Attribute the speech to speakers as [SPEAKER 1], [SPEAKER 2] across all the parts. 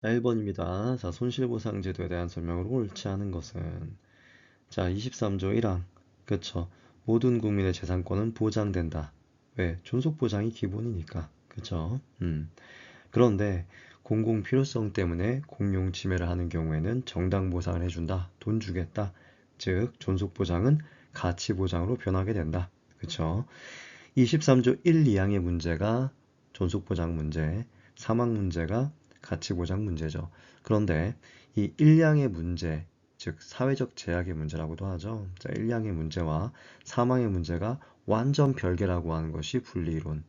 [SPEAKER 1] 1번입니다. 자, 손실보상제도에 대한 설명으로 옳지 않은 것은 자, 23조 1항 그쵸. 모든 국민의 재산권은 보장된다. 왜? 존속보장이 기본이니까. 그쵸. 그런데 공공 필요성 때문에 공용 침해를 하는 경우에는 정당 보상을 해준다. 돈 주겠다. 즉, 존속보장은 가치보장으로 변하게 된다. 그쵸. 23조 1, 2항의 문제가 존속보장 문제, 사망 문제가 가치보장 문제죠. 그런데 이 1항의 문제, 즉 사회적 제약의 문제라고도 하죠. 자, 1항의 문제와 사망의 문제가 완전 별개라고 하는 것이 분리이론.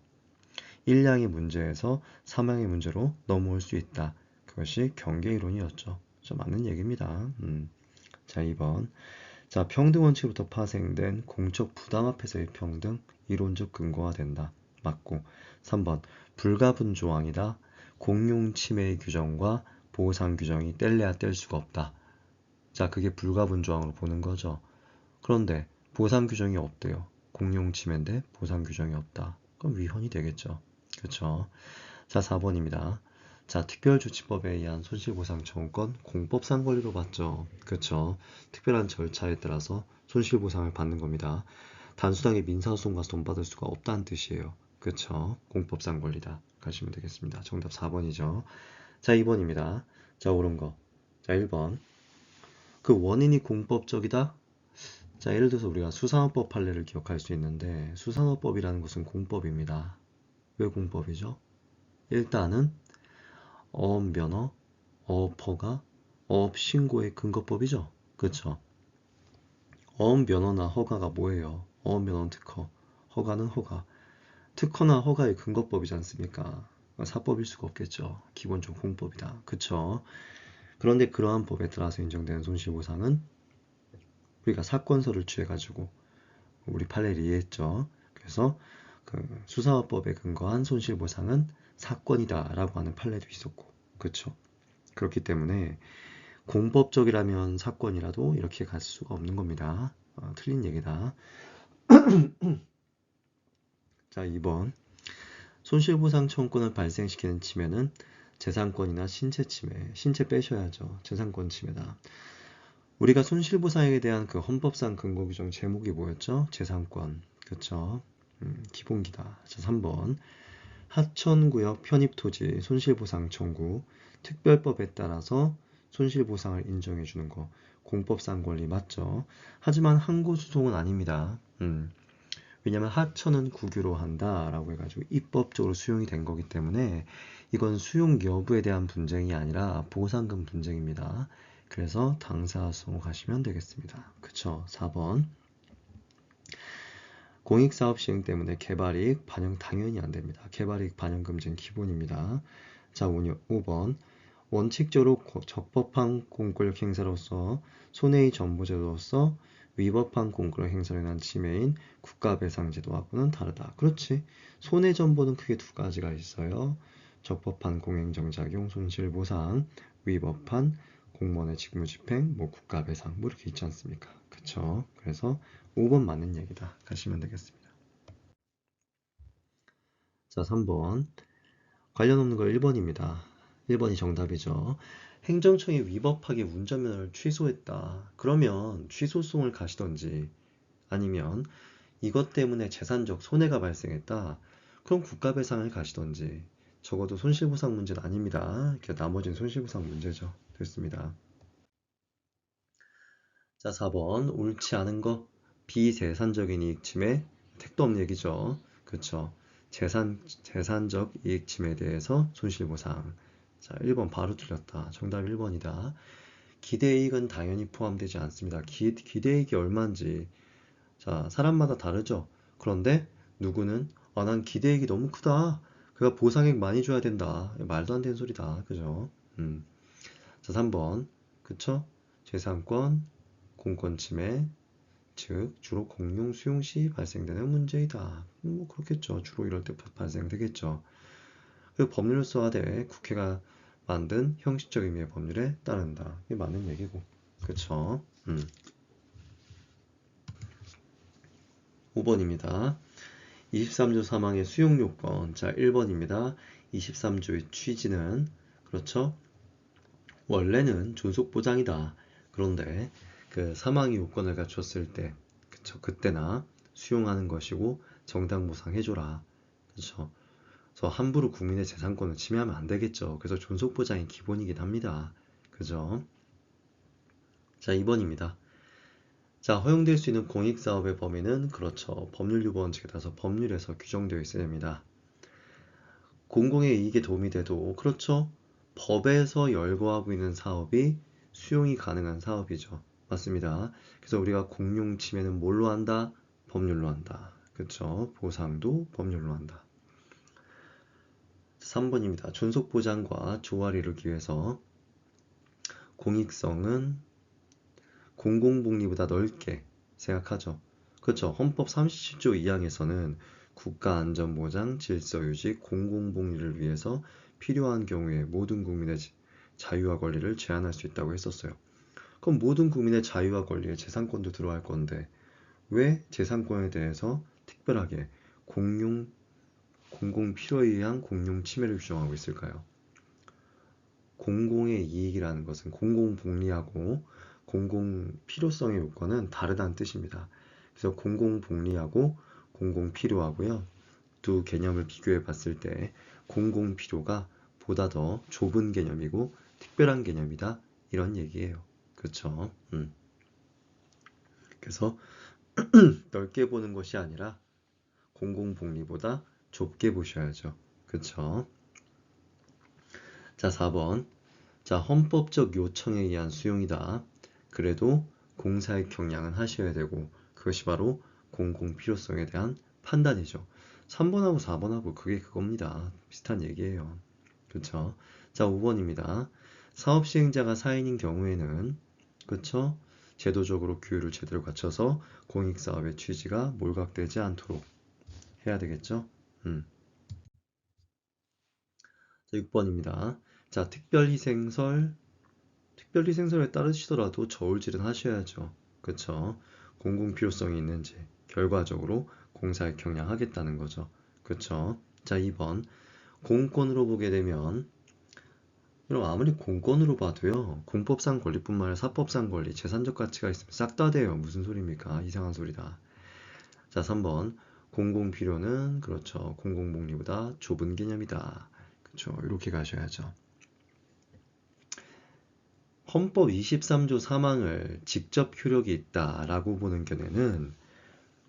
[SPEAKER 1] 1항의 문제에서 사망의 문제로 넘어올 수 있다. 그것이 경계이론이었죠. 좀 맞는 얘기입니다. 자, 2번. 자, 평등 원칙으로부터 파생된 공적 부담 앞에서의 평등, 이론적 근거가 된다. 맞고. 3번. 불가분 조항이다. 공용 침해의 규정과 보상 규정이 뗄래야 뗄 수가 없다. 자, 그게 불가분 조항으로 보는 거죠. 그런데 보상 규정이 없대요. 공용 침해인데 보상 규정이 없다. 그럼 위헌이 되겠죠. 그렇죠. 자, 4번입니다. 자, 특별조치법에 의한 손실보상 청구권 공법상 권리로 받죠. 그렇죠. 특별한 절차에 따라서 손실보상을 받는 겁니다. 단순하게 민사소송 가서 돈 받을 수가 없다는 뜻이에요. 그렇죠. 공법상 권리다. 가시면 되겠습니다. 정답 4번이죠. 자, 2번입니다. 자, 옳은 거. 자, 1번. 그 원인이 공법적이다? 자, 예를 들어서 우리가 수산업법 판례를 기억할 수 있는데 수산업법이라는 것은 공법입니다. 왜 공법이죠? 일단은 어업면허, 어업허가, 어업신고의 근거법이죠. 그쵸? 어업면허나 허가가 뭐예요? 어업면허는 특허, 허가는 허가. 특허나 허가의 근거법이지 않습니까? 사법일 수가 없겠죠. 기본적으로 공법이다. 그쵸? 그런데 그러한 법에 따라서 인정되는 손실보상은 우리가 사건서를 취해가지고 우리 판례를 이해했죠. 그래서 그 수사화법에 근거한 손실보상은 사건이다라고 하는 판례도 있었고, 그쵸? 그렇기 때문에 공법적이라면 사건이라도 이렇게 갈 수가 없는 겁니다. 틀린 얘기다. 자, 2번. 손실보상 청구권을 발생시키는 침해는 재산권이나 신체 침해, 신체 빼셔야죠. 재산권 침해다. 우리가 손실보상에 대한 그 헌법상 근거 규정 제목이 뭐였죠? 재산권. 그쵸? 기본기다. 자, 3번. 하천구역 편입토지 손실보상 청구, 특별법에 따라서 손실보상을 인정해주는 거, 공법상 권리 맞죠? 하지만 항고소송은 아닙니다. 왜냐면 하천은 국유로 한다라고 해가지고 입법적으로 수용이 된 거기 때문에 이건 수용 여부에 대한 분쟁이 아니라 보상금 분쟁입니다. 그래서 당사소송 가시면 되겠습니다. 그쵸? 4번. 공익사업 시행 때문에 개발이익 반영 당연히 안 됩니다. 개발이익 반영 금지는 기본입니다. 자, 5번. 원칙적으로 적법한 공권력 행사로서 손해의 전부제도로서 위법한 공권력 행사로 인한 침해인 국가배상제도하고는 다르다. 그렇지. 손해전보는 크게 두 가지가 있어요. 적법한 공행정작용 손실보상, 위법한 공무원의 직무집행, 뭐 국가배상, 뭐 이렇게 있지 않습니까? 그쵸? 그래서 5번 맞는 얘기다. 가시면 되겠습니다. 자, 3번. 관련 없는 거 1번입니다. 1번이 정답이죠. 행정청이 위법하게 운전면허를 취소했다. 그러면 취소송을 가시던지 아니면 이것 때문에 재산적 손해가 발생했다. 그럼 국가배상을 가시던지 적어도 손실보상 문제는 아닙니다. 나머지는 손실보상 문제죠. 됐습니다. 자, 4번. 옳지 않은 거 비재산적인 이익 침해 택도 없는 얘기죠. 그쵸. 재산적 이익 침해에 대해서 손실보상. 자, 1번 바로 틀렸다. 정답 1번이다. 기대이익은 당연히 포함되지 않습니다. 기대이익이 얼마인지 자, 사람마다 다르죠. 그런데 누구는 난 기대이익이 너무 크다. 그가 보상액 많이 줘야 된다. 말도 안 되는 소리다. 그죠? 자, 3번. 그쵸? 재산권, 공권 침해, 즉 주로 공용 수용 시 발생되는 문제이다. 뭐 그렇겠죠. 주로 이럴 때 발생되겠죠. 그 법률서하되 국회가 만든 형식적 의미의 법률에 따른다. 이게 맞는 얘기고. 그쵸? 5번입니다. 23조 사망의 수용 요건. 자, 1번입니다. 23조의 취지는 그렇죠? 원래는 존속보장이다. 그런데 그 사망의 요건을 갖췄을 때, 그쵸, 그때나 수용하는 것이고 정당보상해줘라. 그쵸. 그래서 함부로 국민의 재산권을 침해하면 안 되겠죠. 그래서 존속보장이 기본이긴 합니다. 그죠? 자, 2번입니다. 자, 허용될 수 있는 공익사업의 범위는 그렇죠. 법률 유보원칙에 따라서 법률에서 규정되어 있어야 됩니다. 공공의 이익에 도움이 돼도 그렇죠. 법에서 열거하고 있는 사업이 수용이 가능한 사업이죠. 맞습니다. 그래서 우리가 공용 침해는 뭘로 한다? 법률로 한다. 그렇죠. 보상도 법률로 한다. 3번입니다. 존속보장과 조화를 이루기 위해서 공익성은 공공복리보다 넓게 생각하죠. 그렇죠. 헌법 37조 2항에서는 국가안전보장, 질서유지, 공공복리를 위해서 필요한 경우에 모든 국민의 자유와 권리를 제한할 수 있다고 했었어요. 그럼 모든 국민의 자유와 권리에 재산권도 들어갈 건데 왜 재산권에 대해서 특별하게 공공 필요에 의한 공용 침해를 규정하고 있을까요? 공공의 이익이라는 것은 공공복리하고 공공 필요성의 요건은 다르다는 뜻입니다. 그래서 공공복리하고 공공필요하고요. 두 개념을 비교해 봤을 때 공공필요가 보다 더 좁은 개념이고 특별한 개념이다. 이런 얘기예요. 그렇죠? 그래서 넓게 보는 것이 아니라 공공복리보다 좁게 보셔야죠. 그렇죠? 자, 4번. 자, 헌법적 요청에 의한 수용이다. 그래도 공사의 경량은 하셔야 되고 그것이 바로 공공 필요성에 대한 판단이죠. 3번하고 4번하고 그게 그겁니다. 비슷한 얘기예요. 그렇죠? 자, 5번입니다. 사업 시행자가 사인인 경우에는 그렇죠? 제도적으로 규율을 제대로 갖춰서 공익사업의 취지가 몰각되지 않도록 해야 되겠죠? 음. 자, 6번입니다. 자, 특별희생설에 따르시더라도 저울질은 하셔야죠. 그쵸? 공공 필요성이 있는지 결과적으로 공사에 경량하겠다는 거죠. 그쵸? 자, 2번. 공권으로 보게 되면 그럼 아무리 공권으로 봐도요. 공법상 권리뿐만 아니라 사법상 권리, 재산적 가치가 있으면 싹 다 돼요. 무슨 소리입니까? 이상한 소리다. 자, 3번. 공공 필요는 그렇죠. 공공 복리보다 좁은 개념이다. 그렇죠. 이렇게 가셔야죠. 헌법 23조 3항을 직접 효력이 있다라고 보는 견해는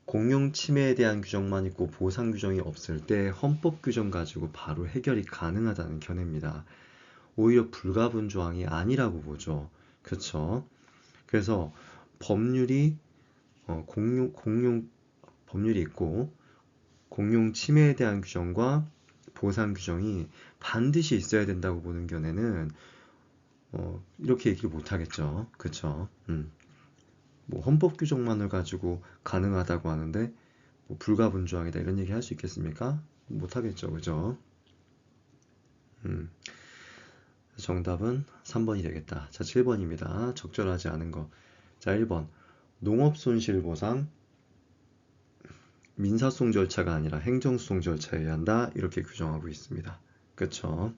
[SPEAKER 1] 공용 침해에 대한 규정만 있고 보상 규정이 없을 때 헌법 규정 가지고 바로 해결이 가능하다는 견해입니다. 오히려 불가분 조항이 아니라고 보죠. 그렇죠? 그래서 법률이 공용 법률이 있고 공용 침해에 대한 규정과 보상 규정이 반드시 있어야 된다고 보는 견해는 이렇게 얘기를 못 하겠죠. 그쵸? 뭐 헌법 규정만을 가지고 가능하다고 하는데 뭐 불가분조항이다 이런 얘기 할 수 있겠습니까? 못 하겠죠. 그죠? 음, 정답은 3번이 되겠다. 자, 7번입니다. 적절하지 않은 거. 자, 1번. 농업손실보상 민사소송 절차가 아니라 행정소송 절차에 의한다. 이렇게 규정하고 있습니다. 그쵸?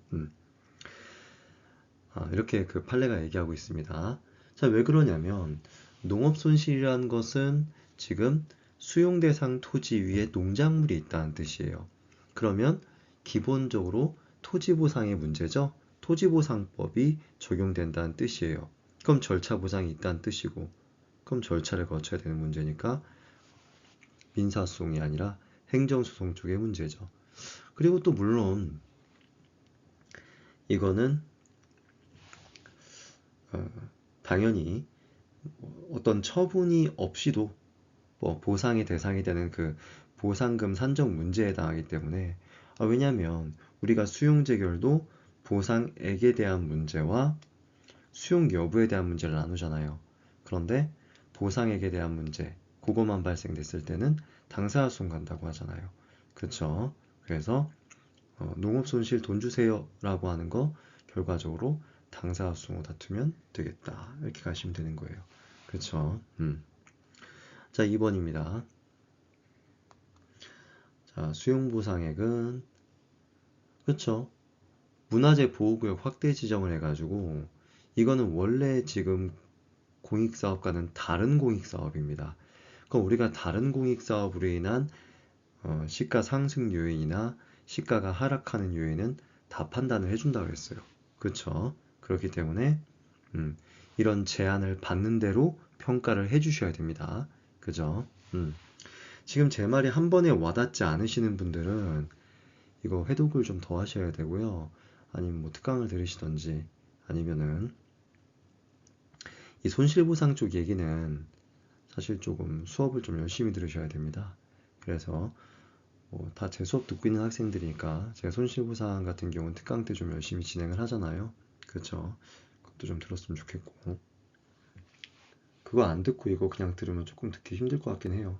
[SPEAKER 1] 이렇게 그 판례가 얘기하고 있습니다. 자, 왜 그러냐면 농업손실이라는 것은 지금 수용 대상 토지 위에 농작물이 있다는 뜻이에요. 그러면 기본적으로 토지보상의 문제죠. 토지보상법이 적용된다는 뜻이에요. 그럼 절차 보상이 있다는 뜻이고, 그럼 절차를 거쳐야 되는 문제니까 민사소송이 아니라 행정소송 쪽의 문제죠. 그리고 또 물론 이거는 당연히 어떤 처분이 없이도 뭐 보상의 대상이 되는 그 보상금 산정 문제에 해당하기 때문에 왜냐하면 우리가 수용재결도 보상액에 대한 문제와 수용 여부에 대한 문제를 나누잖아요. 그런데 보상액에 대한 문제 그것만 발생됐을 때는 당사자소송 간다고 하잖아요. 그쵸? 그래서 농업손실 돈 주세요 라고 하는 거 결과적으로 당사자소송으로 다투면 되겠다 이렇게 가시면 되는 거예요. 그쵸? 자, 2번입니다. 자, 수용보상액은 그쵸? 문화재 보호구역 확대 지정을 해가지고 이거는 원래 지금 공익사업과는 다른 공익사업입니다. 그럼 우리가 다른 공익사업으로 인한 시가 상승 요인이나 시가가 하락하는 요인은 다 판단을 해준다고 했어요. 그쵸? 그렇기 때문에 음, 이런 제안을 받는 대로 평가를 해주셔야 됩니다. 그죠? 지금 제 말이 한 번에 와닿지 않으시는 분들은 이거 회독을 좀 더 하셔야 되고요. 아니면 뭐 특강을 들으시던지 아니면은 이 손실보상 쪽 얘기는 사실 조금 수업을 좀 열심히 들으셔야 됩니다. 그래서 뭐 다 제 수업 듣고 있는 학생들이니까 제가 손실보상 같은 경우는 특강 때 좀 열심히 진행을 하잖아요. 그쵸? 그것도 좀 들었으면 좋겠고 그거 안 듣고 이거 그냥 들으면 조금 듣기 힘들 것 같긴 해요.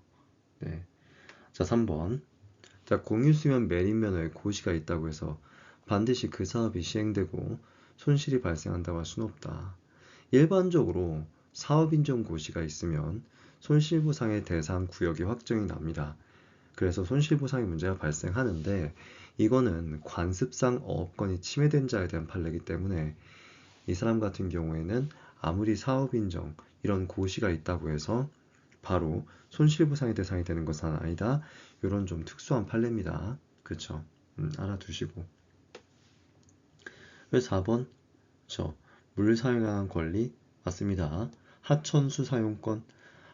[SPEAKER 1] 네. 자, 3번. 자, 공유수면 매립면허에 고시가 있다고 해서 반드시 그 사업이 시행되고 손실이 발생한다고 할 수는 없다. 일반적으로 사업인정 고시가 있으면 손실보상의 대상 구역이 확정이 납니다. 그래서 손실보상의 문제가 발생하는데 이거는 관습상 어업권이 침해된 자에 대한 판례이기 때문에 이 사람 같은 경우에는 아무리 사업인정 이런 고시가 있다고 해서 바로 손실보상의 대상이 되는 것은 아니다. 이런 좀 특수한 판례입니다. 그쵸? 알아두시고. 그래서 4번 물 사용한 권리 맞습니다. 하천수 사용권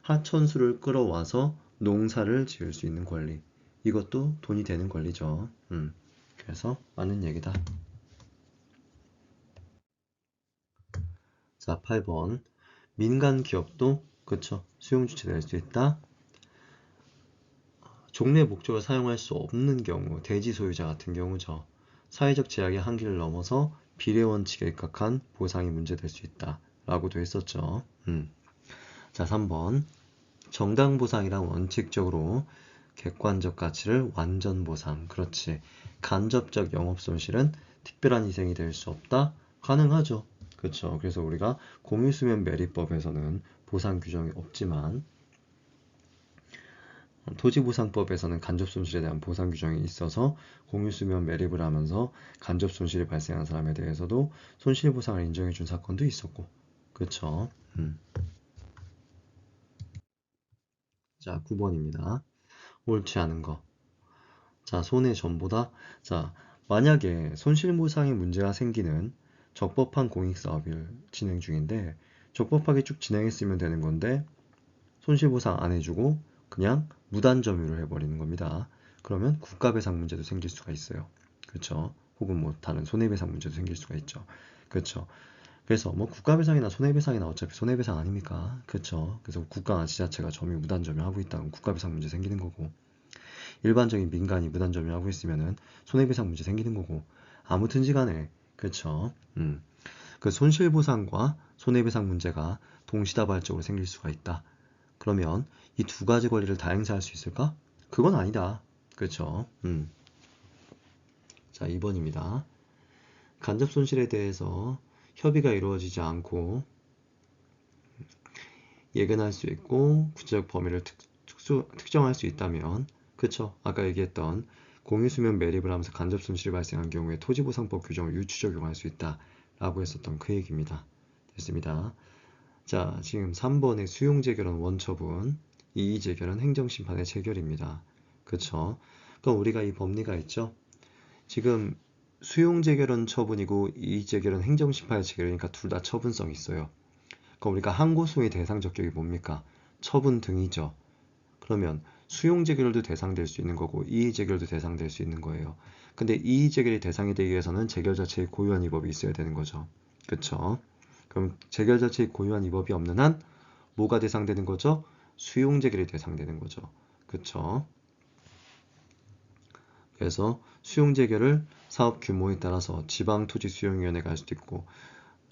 [SPEAKER 1] 하천수를 끌어와서 농사를 지을 수 있는 권리 이것도 돈이 되는 권리죠. 그래서 맞는 얘기다. 자, 8번 민간 기업도 그쵸 수용 주체될 수 있다. 종래 목적을 사용할 수 없는 경우 대지 소유자 같은 경우죠. 사회적 제약의 한계를 넘어서 비례 원칙에 입각한 보상이 문제될 수 있다 라고도 했었죠. 자, 3번 정당 보상이란 원칙적으로 객관적 가치를 완전 보상. 그렇지. 간접적 영업 손실은 특별한 희생이 될 수 없다. 가능하죠. 그렇죠. 그래서 우리가 공유수면 매립법에서는 보상 규정이 없지만 토지보상법에서는 간접손실에 대한 보상 규정이 있어서 공유수면 매립을 하면서 간접손실이 발생한 사람에 대해서도 손실보상을 인정해준 사건도 있었고 그렇죠. 자, 9번입니다. 옳지 않은 거. 자, 손해 전보다 자, 만약에 손실보상의 문제가 생기는 적법한 공익사업을 진행 중인데 적법하게 쭉 진행했으면 되는 건데 손실보상 안 해주고 그냥 무단점유를 해버리는 겁니다. 그러면 국가배상 문제도 생길 수가 있어요. 그렇죠? 혹은 뭐 다른 손해배상 문제도 생길 수가 있죠. 그렇죠? 그래서 뭐 국가배상이나 손해배상이나 어차피 손해배상 아닙니까? 그렇죠? 그래서 국가나 지자체가 점유 무단점유하고 있다면 국가배상 문제 생기는 거고 일반적인 민간이 무단점유하고 있으면은 손해배상 문제 생기는 거고 아무튼지 간에 그렇죠. 그 손실보상과 손해배상 문제가 동시다발적으로 생길 수가 있다. 그러면 이 두 가지 권리를 다 행사할 수 있을까? 그건 아니다. 그렇죠. 자, 2번입니다. 간접 손실에 대해서 협의가 이루어지지 않고 예견할 수 있고 구체적 범위를 특정할 수 있다면 그쵸 아까 얘기했던 공유수면 매립을 하면서 간접 손실이 발생한 경우에 토지보상법 규정을 유추 적용할 수 있다 라고 했었던 그 얘기입니다. 됐습니다. 자, 지금 3번의 수용재결은 원처분, 이의재결은 행정심판의 재결입니다. 그쵸? 그럼 우리가 이 법리가 있죠? 지금 수용재결은 처분이고 이의재결은 행정심판의 재결이니까 둘 다 처분성이 있어요. 그럼 우리가 항고소의 대상 적격이 뭡니까? 처분 등이죠. 그러면 수용재결도 대상될 수 있는 거고 이의재결도 대상될 수 있는 거예요. 근데 이의재결이 대상이 되기 위해서는 재결 자체의 고유한 위법이 있어야 되는 거죠. 그쵸? 그럼 재결 자체의 고유한 위법이 없는 한 뭐가 대상되는 거죠? 수용재결이 대상되는 거죠. 그쵸? 그래서 수용재결을 사업 규모에 따라서 지방토지수용위원회가 할 수도 있고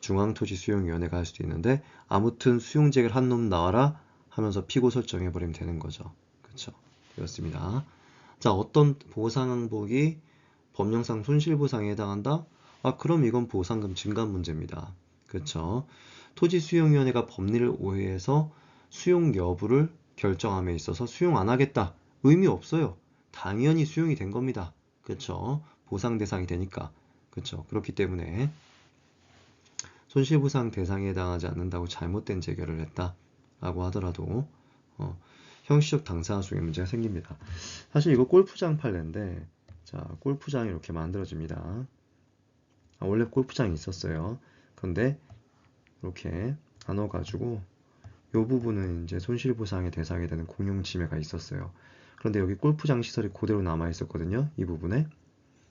[SPEAKER 1] 중앙토지수용위원회가 할 수도 있는데 아무튼 수용재결 한 놈 나와라 하면서 피고 설정해버리면 되는 거죠. 그쵸? 그렇습니다. 자, 어떤 보상 항목이 법령상 손실보상에 해당한다? 아, 그럼 이건 보상금 증감 문제입니다. 그쵸? 토지수용위원회가 법리를 오해해서 수용 여부를 결정함에 있어서 수용 안 하겠다. 의미 없어요. 당연히 수용이 된 겁니다. 그쵸? 보상 대상이 되니까. 그쵸? 그렇기 때문에 손실보상 대상에 해당하지 않는다고 잘못된 재결을 했다라고 하더라도 형식적 당사자속의 문제가 생깁니다. 사실 이거 골프장 판례인데, 자, 골프장이 이렇게 만들어집니다. 원래 골프장이 있었어요. 그런데 이렇게 나눠가지고 이 부분은 이제 손실보상의 대상이 되는 공용 침해가 있었어요. 그런데 여기 골프장 시설이 그대로 남아 있었거든요. 이 부분에.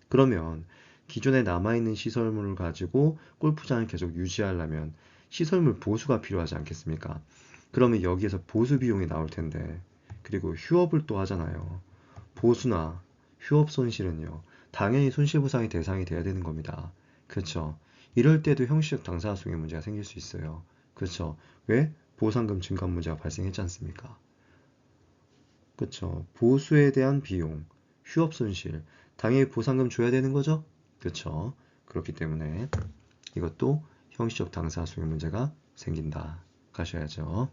[SPEAKER 1] 그러면 기존에 남아있는 시설물을 가지고 골프장을 계속 유지하려면 시설물 보수가 필요하지 않겠습니까? 그러면 여기에서 보수 비용이 나올 텐데, 그리고 휴업을 또 하잖아요. 보수나 휴업 손실은요, 당연히 손실보상의 대상이 돼야 되는 겁니다. 그렇죠? 이럴 때도 형식적 당사자성의 문제가 생길 수 있어요. 그렇죠? 왜? 보상금 증감 문제가 발생했지 않습니까? 그렇죠? 보수에 대한 비용, 휴업 손실, 당연히 보상금 줘야 되는 거죠? 그렇죠? 그렇기 때문에 이것도 형식적 당사자성의 문제가 생긴다. 가셔야죠.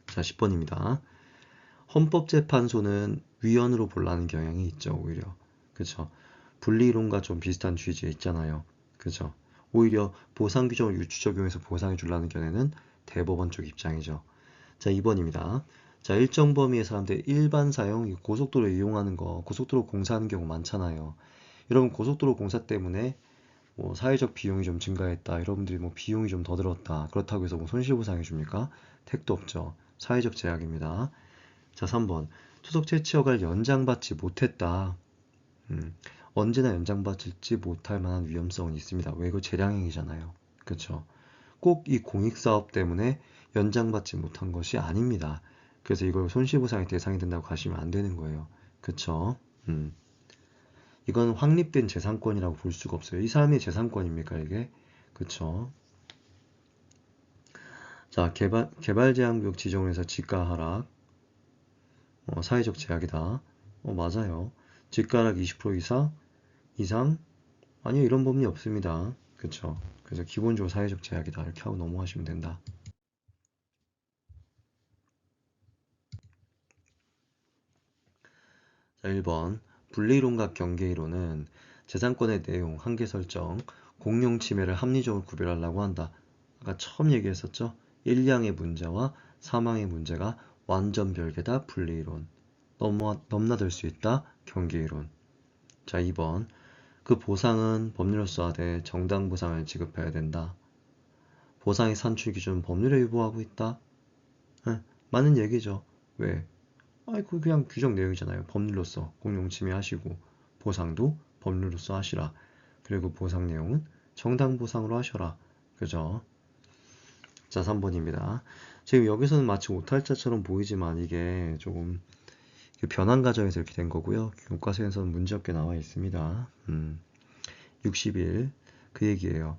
[SPEAKER 1] 자, 10번입니다. 헌법재판소는 위헌으로 본라는 경향이 있죠, 오히려. 그쵸? 분리이론과 좀 비슷한 취지에 있잖아요. 그죠? 오히려 보상 규정을 유추 적용해서 보상해 주려는 견해는 대법원 쪽 입장이죠. 자, 2번입니다. 자, 일정 범위의 사람들 일반 사용, 고속도로 이용하는 거, 고속도로 공사하는 경우 많잖아요. 여러분, 고속도로 공사 때문에 뭐 사회적 비용이 좀 증가했다. 여러분들이 뭐 비용이 좀 더 들었다. 그렇다고 해서 뭐 손실보상해 줍니까? 택도 없죠. 사회적 제약입니다. 자, 3번. 투석 채취허가를 연장받지 못했다. 언제나 연장받지 못할 만한 위험성은 있습니다. 왜? 이거 재량행위잖아요. 그쵸? 꼭 이 공익사업 때문에 연장받지 못한 것이 아닙니다. 그래서 이걸 손실보상의 대상이 된다고 가시면 안 되는 거예요. 그쵸? 이건 확립된 재산권이라고 볼 수가 없어요. 이 사람의 재산권입니까, 이게? 그쵸? 자, 개발제한구역 지정을 해서 지가 하락. 사회적 제약이다. 맞아요. 집가락 20% 이상? 아니요, 이런 법리 없습니다. 그쵸? 그래서 기본적으로 사회적 제약이다. 이렇게 하고 넘어가시면 된다. 자, 1번. 분리이론과 경계이론은 재산권의 내용, 한계 설정, 공용 침해를 합리적으로 구별하려고 한다. 아까 처음 얘기했었죠? 일량의 문제와 사망의 문제가 완전 별개다. 분리이론. 넘나들 수 있다. 경계이론. 자, 2번. 그 보상은 법률로서 하되 정당 보상을 지급해야 된다. 보상의 산출 기준 법률에 위반하고 있다. 맞는 얘기죠. 왜? 그 그냥 규정 내용이잖아요. 법률로서 공용 침해하시고 보상도 법률로서 하시라. 그리고 보상 내용은 정당 보상으로 하셔라. 그죠? 자, 3번입니다. 지금 여기서는 마치 오탈자처럼 보이지만 이게 조금 변환 과정에서 이렇게 된 거고요. 교과서에서는 문제없게 나와 있습니다. 60일 그 얘기예요.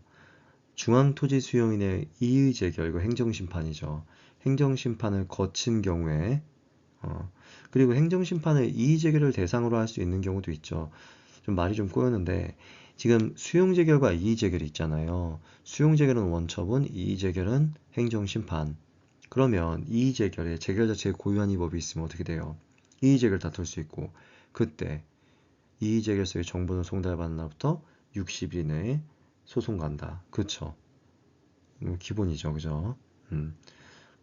[SPEAKER 1] 중앙토지 수용인의 이의제결, 이거 행정심판이죠. 행정심판을 거친 경우에 그리고 행정심판을 이의제결을 대상으로 할 수 있는 경우도 있죠. 좀 말이 좀 꼬였는데 지금 수용제결과 이의제결이 있잖아요. 수용제결은 원처분, 이의제결은 행정심판. 그러면 이의제결에 제결 자체에 고유한 위법이 있으면 어떻게 돼요? 이의제결 다툴 수 있고 그때 이의제결서의 정보는 송달받는 날부터 60일 이내에 소송 간다. 그쵸? 기본이죠. 그죠?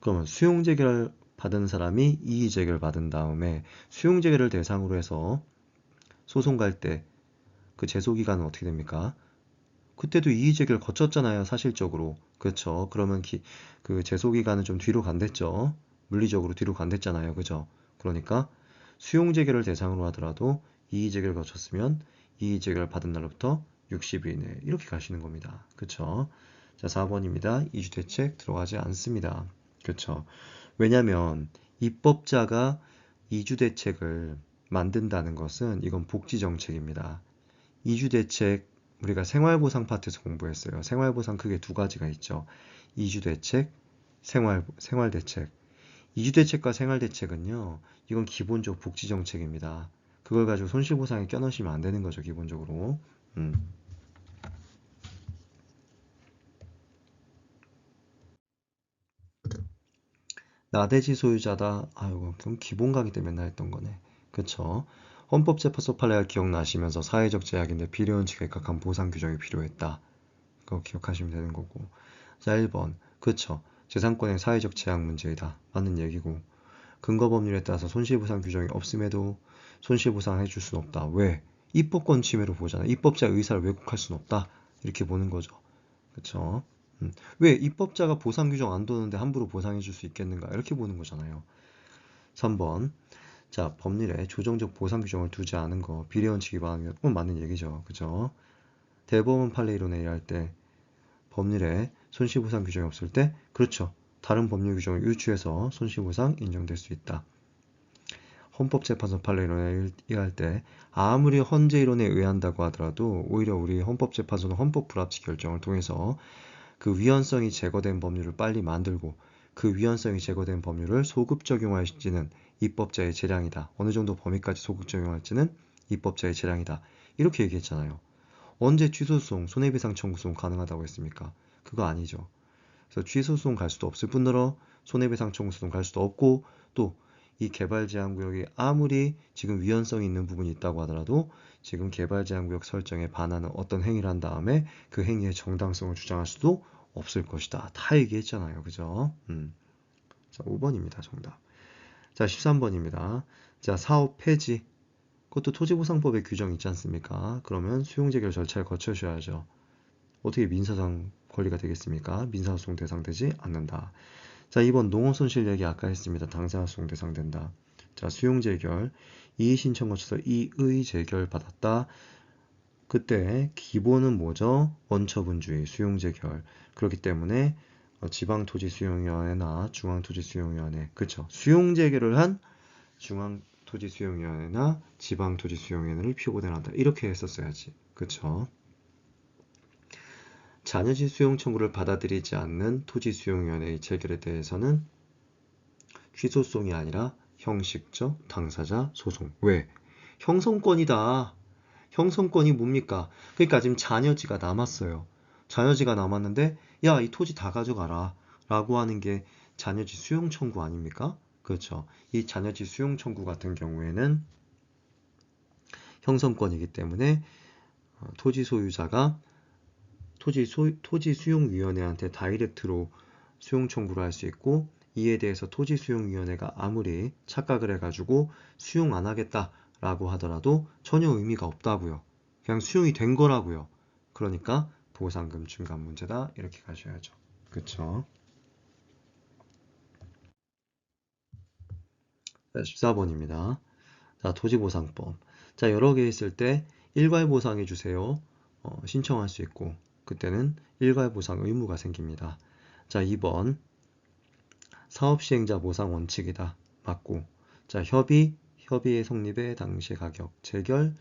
[SPEAKER 1] 그러면 수용제결 받은 사람이 이의제결 받은 다음에 수용제결을 대상으로 해서 소송 갈 때 그 제소기간은 어떻게 됩니까? 그때도 이의제결 거쳤잖아요. 사실적으로. 그렇죠. 그러면 그 제소기간은 좀 뒤로 간댔죠. 물리적으로 뒤로 간댔잖아요. 그죠? 그러니까 수용제결을 대상으로 하더라도 이의제결 거쳤으면 이의제결 받은 날부터 60일 이내 이렇게 가시는 겁니다. 그쵸? 자, 4번입니다. 이주대책 들어가지 않습니다. 그쵸? 왜냐면 입법자가 이주대책을 만든다는 것은 이건 복지정책입니다. 이주대책 우리가 생활보상 파트에서 공부했어요. 생활보상 크게 두 가지가 있죠. 이주대책, 생활대책. 이주대책과 생활대책은요. 이건 기본적 복지정책입니다. 그걸 가지고 손실보상에 껴넣으시면 안 되는 거죠. 기본적으로. 나대지 소유자다. 아이고, 그럼 기본 강의 때 맨날 했던 거네. 그쵸? 헌법재판소 판례가 기억나시면서 사회적 제약인데 비례원칙에 각한 보상 규정이 필요했다. 그거 기억하시면 되는 거고. 자, 1번. 그쵸. 재산권의 사회적 제약 문제이다. 맞는 얘기고. 근거법률에 따라서 손실보상 규정이 없음에도 손실보상을 해줄 수는 없다. 왜? 입법권 침해로 보잖아. 입법자의 의사를 왜곡할 수는 없다. 이렇게 보는 거죠. 그쵸? 왜 입법자가 보상 규정 안 두는데 함부로 보상해 줄 수 있겠는가? 이렇게 보는 거잖아요. 3번. 자, 법률에 조정적 보상 규정을 두지 않은 거 비례원칙 위반하는 건 맞는 얘기죠. 그죠? 대법원 판례 이론에 의할 때 법률에 손실보상 규정이 없을 때 그렇죠. 다른 법률 규정을 유추해서 손실보상 인정될 수 있다. 헌법재판소 판례 이론에 의할 때 아무리 헌재 이론에 의한다고 하더라도 오히려 우리 헌법재판소는 헌법 불합치 결정을 통해서 그 위헌성이 제거된 법률을 빨리 만들고 그 위헌성이 제거된 법률을 소급 적용할지는 입법자의 재량이다. 어느 정도 범위까지 소급 적용할지는 입법자의 재량이다. 이렇게 얘기했잖아요. 언제 취소소송, 손해배상 청구소송 가능하다고 했습니까? 그거 아니죠. 그래서 취소소송 갈 수도 없을 뿐더러 손해배상 청구소송 갈 수도 없고 또 이 개발제한구역이 아무리 지금 위헌성이 있는 부분이 있다고 하더라도 지금 개발제한구역 설정에 반하는 어떤 행위를 한 다음에 그 행위의 정당성을 주장할 수도 없을 것이다. 다 얘기했잖아요. 그죠? 자, 5번입니다. 정답. 자, 13번입니다. 자, 사업 폐지. 그것도 토지보상법에 규정이 있지 않습니까? 그러면 수용재결 절차를 거쳐셔야죠. 어떻게 민사상 권리가 되겠습니까? 민사소송 대상되지 않는다. 자, 2번 농어손실 얘기 아까 했습니다. 당사소송 대상된다. 자, 수용재결. 이의신청 거쳐서 이의재결 받았다. 그때 기본은 뭐죠? 원처분주의, 수용재결. 그렇기 때문에 지방토지수용위원회나 중앙토지수용위원회, 그쵸? 수용재결을 한 중앙토지수용위원회나 지방토지수용위원회를 표고대한다. 이렇게 했었어야지. 그쵸? 자녀지 수용 청구를 받아들이지 않는 토지수용위원회의 재결에 대해서는 취소송이 아니라 형식적 당사자 소송. 왜? 형성권이다. 형성권이 뭡니까? 그러니까 지금 자녀지가 남았어요. 자녀지가 남았는데 야, 이 토지 다 가져가라 라고 하는 게 자녀지 수용 청구 아닙니까? 그렇죠. 이 자녀지 수용 청구 같은 경우에는 형성권이기 때문에 토지 소유자가 토지수용위원회한테 다이렉트로 수용 청구를 할 수 있고 이에 대해서 토지수용위원회가 아무리 착각을 해가지고 수용 안 하겠다라고 하더라도 전혀 의미가 없다고요. 그냥 수용이 된 거라고요. 그러니까 보상금 중간 문제다 이렇게 가셔야죠. 그쵸? 14번입니다. 자, 토지보상법. 자, 여러 개 있을 때 일괄 보상해 주세요. 신청할 수 있고 그때는 일괄 보상 의무가 생깁니다. 자, 2번 사업시행자 보상 원칙이다. 맞고. 자, 협의의 성립의 당시의 가격, 재결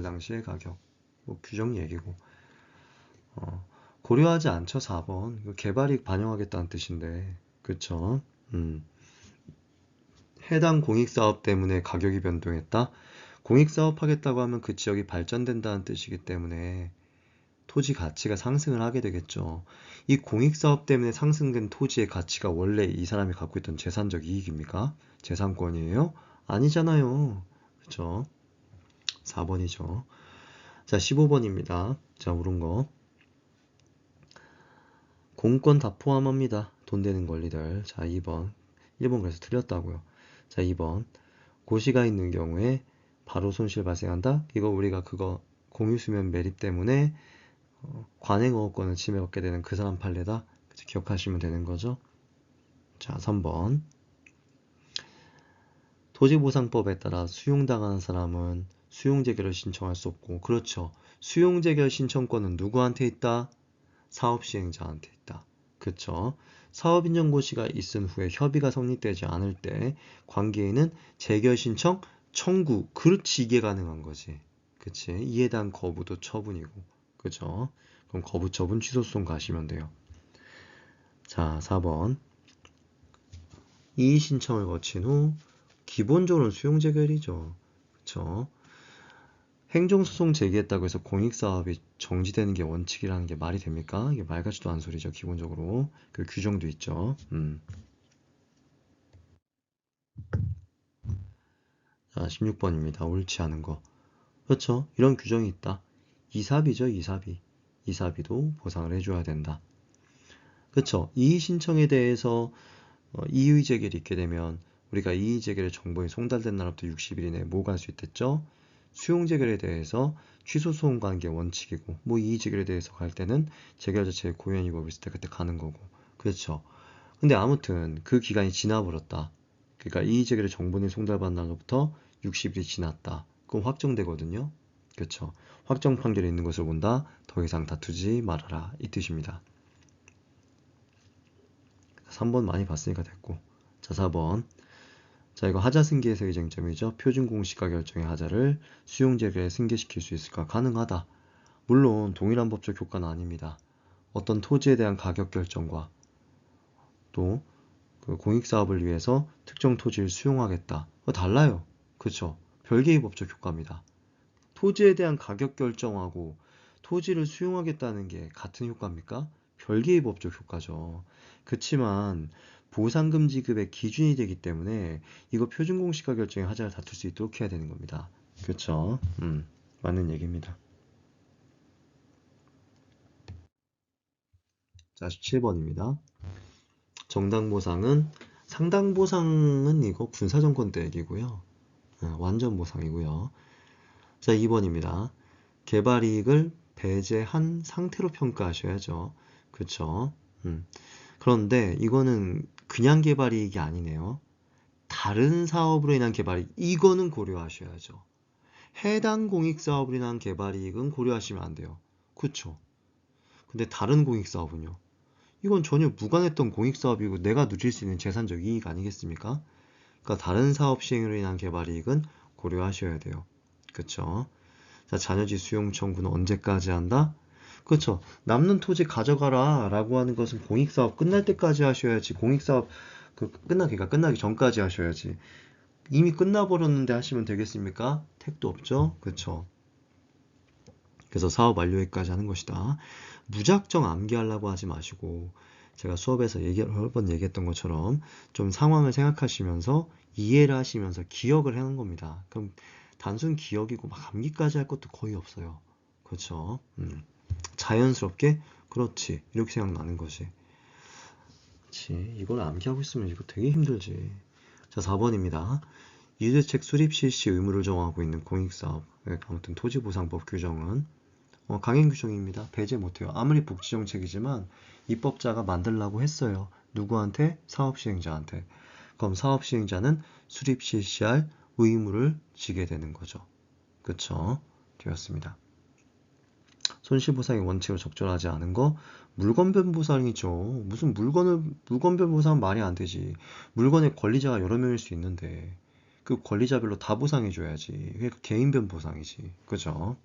[SPEAKER 1] 당시의 가격. 뭐 규정 얘기고. 고려하지 않죠, 4번. 개발이익 반영하겠다는 뜻인데. 그쵸? 해당 공익사업 때문에 가격이 변동했다. 공익사업 하겠다고 하면 그 지역이 발전된다는 뜻이기 때문에 토지 가치가 상승을 하게 되겠죠. 이 공익사업 때문에 상승된 토지의 가치가 원래 이 사람이 갖고 있던 재산적 이익입니까? 재산권이에요? 아니잖아요. 그쵸? 4번이죠. 자, 15번입니다. 자, 옳은 거. 공권 다 포함합니다. 돈 되는 권리들. 자, 2번. 1번 그래서 틀렸다고요. 자, 2번. 고시가 있는 경우에 바로 손실 발생한다? 이거 우리가 그거 공유수면 매립 때문에 관행어업권을 침해받게 되는 그 사람 판례다. 기억하시면 되는 거죠. 자, 3번. 토지보상법에 따라 수용당하는 사람은 수용재결을 신청할 수 없고, 그렇죠. 수용재결 신청권은 누구한테 있다? 사업시행자한테 있다. 그렇죠. 사업인정고시가 있은 후에 협의가 성립되지 않을 때 관계인은 재결 신청, 청구, 그렇지 이게 가능한 거지. 그치? 이에 대한 거부도 처분이고. 그죠? 그럼 거부 처분 취소소송 가시면 돼요. 자, 4번. 이의 신청을 거친 후 기본적으로는 수용재결이죠. 그쵸? 행정소송 제기했다고 해서 공익사업이 정지되는 게 원칙이라는 게 말이 됩니까? 이게 말 같지도 않은 소리죠. 기본적으로. 그 규정도 있죠. 자, 16번입니다. 옳지 않은 거. 그렇죠. 이런 규정이 있다. 이사비죠, 이사비. 이사비도 보상을 해줘야 된다. 그쵸? 이의 신청에 대해서 이의 제기를 있게 되면 우리가 이의 제기를 정보에 송달된 날부터 60일 이내에 뭐가 할 수 있댔죠? 수용 제기에 대해서 취소 소송 관계 원칙이고 뭐 이의 제기에 대해서 갈 때는 재결 자체의 고연이고 있을 때 그때 가는 거고 그렇죠. 근데 아무튼 그 기간이 지나버렸다. 그러니까 이의 제기를 정보는 송달받은 날로부터 60일이 지났다. 그럼 확정되거든요. 그렇죠. 확정 판결이 있는 것을 본다. 더 이상 다투지 말아라. 이 뜻입니다. 3번 많이 봤으니까 됐고. 자, 4번. 자, 이거 하자 승계에서의 쟁점이죠. 표준 공시가 결정의 하자를 수용 재개에 승계시킬 수 있을까? 가능하다. 물론 동일한 법적 효과는 아닙니다. 어떤 토지에 대한 가격 결정과 또 그 공익사업을 위해서 특정 토지를 수용하겠다. 달라요. 그렇죠? 별개의 법적 효과입니다. 토지에 대한 가격 결정하고 토지를 수용하겠다는 게 같은 효과입니까? 별개의 법적 효과죠. 그치만 보상금 지급의 기준이 되기 때문에 이거 표준공시가 결정의 하자를 다툴 수 있도록 해야 되는 겁니다. 그렇죠? 맞는 얘기입니다. 자, 17번입니다. 정당보상은 상당보상은 이거 군사정권 때 얘기고요. 완전 보상이고요. 자, 2번입니다. 개발이익을 배제한 상태로 평가하셔야죠. 그렇죠? 그런데 이거는 그냥 개발이익이 아니네요. 다른 사업으로 인한 개발이익, 이거는 고려하셔야죠. 해당 공익사업으로 인한 개발이익은 고려하시면 안 돼요. 그쵸? 근데 다른 공익사업은요? 이건 전혀 무관했던 공익사업이고 내가 누릴 수 있는 재산적 이익 아니겠습니까? 그러니까 다른 사업 시행으로 인한 개발이익은 고려하셔야 돼요. 그쵸? 자, 자녀지 수용 청구는 언제까지 한다? 그렇죠. 남는 토지 가져가라 라고 하는 것은 공익사업 끝날 때까지 하셔야지. 공익사업 그러니까 끝나기 전까지 하셔야지. 이미 끝나버렸는데 하시면 되겠습니까? 택도 없죠. 그렇죠. 그래서 사업 완료일까지 하는 것이다. 무작정 암기하려고 하지 마시고 제가 수업에서 여러 번 얘기했던 것처럼 좀 상황을 생각하시면서 이해를 하시면서 기억을 하는 겁니다. 그럼 단순 기억이고 막 암기까지 할 것도 거의 없어요. 그렇죠. 자연스럽게 그렇지 이렇게 생각나는 거지. 그렇지 이걸 암기하고 있으면 이거 되게 힘들지. 자, 4번입니다. 이주대책 수립 실시 의무를 정하고 있는 공익사업 아무튼 토지보상법 규정은 강행 규정입니다. 배제 못해요. 아무리 복지정책이지만 입법자가 만들라고 했어요. 누구한테? 사업시행자한테. 그럼 사업시행자는 수립 실시할 의무를 지게 되는 거죠. 그쵸? 되었습니다. 손실보상의 원칙을 적절하지 않은 거 물건변 보상이죠. 무슨 물건변 보상은 말이 안 되지. 물건의 권리자가 여러 명일 수 있는데 그 권리자별로 다 보상해줘야지. 그러니까 개인변 보상이지. 그죠?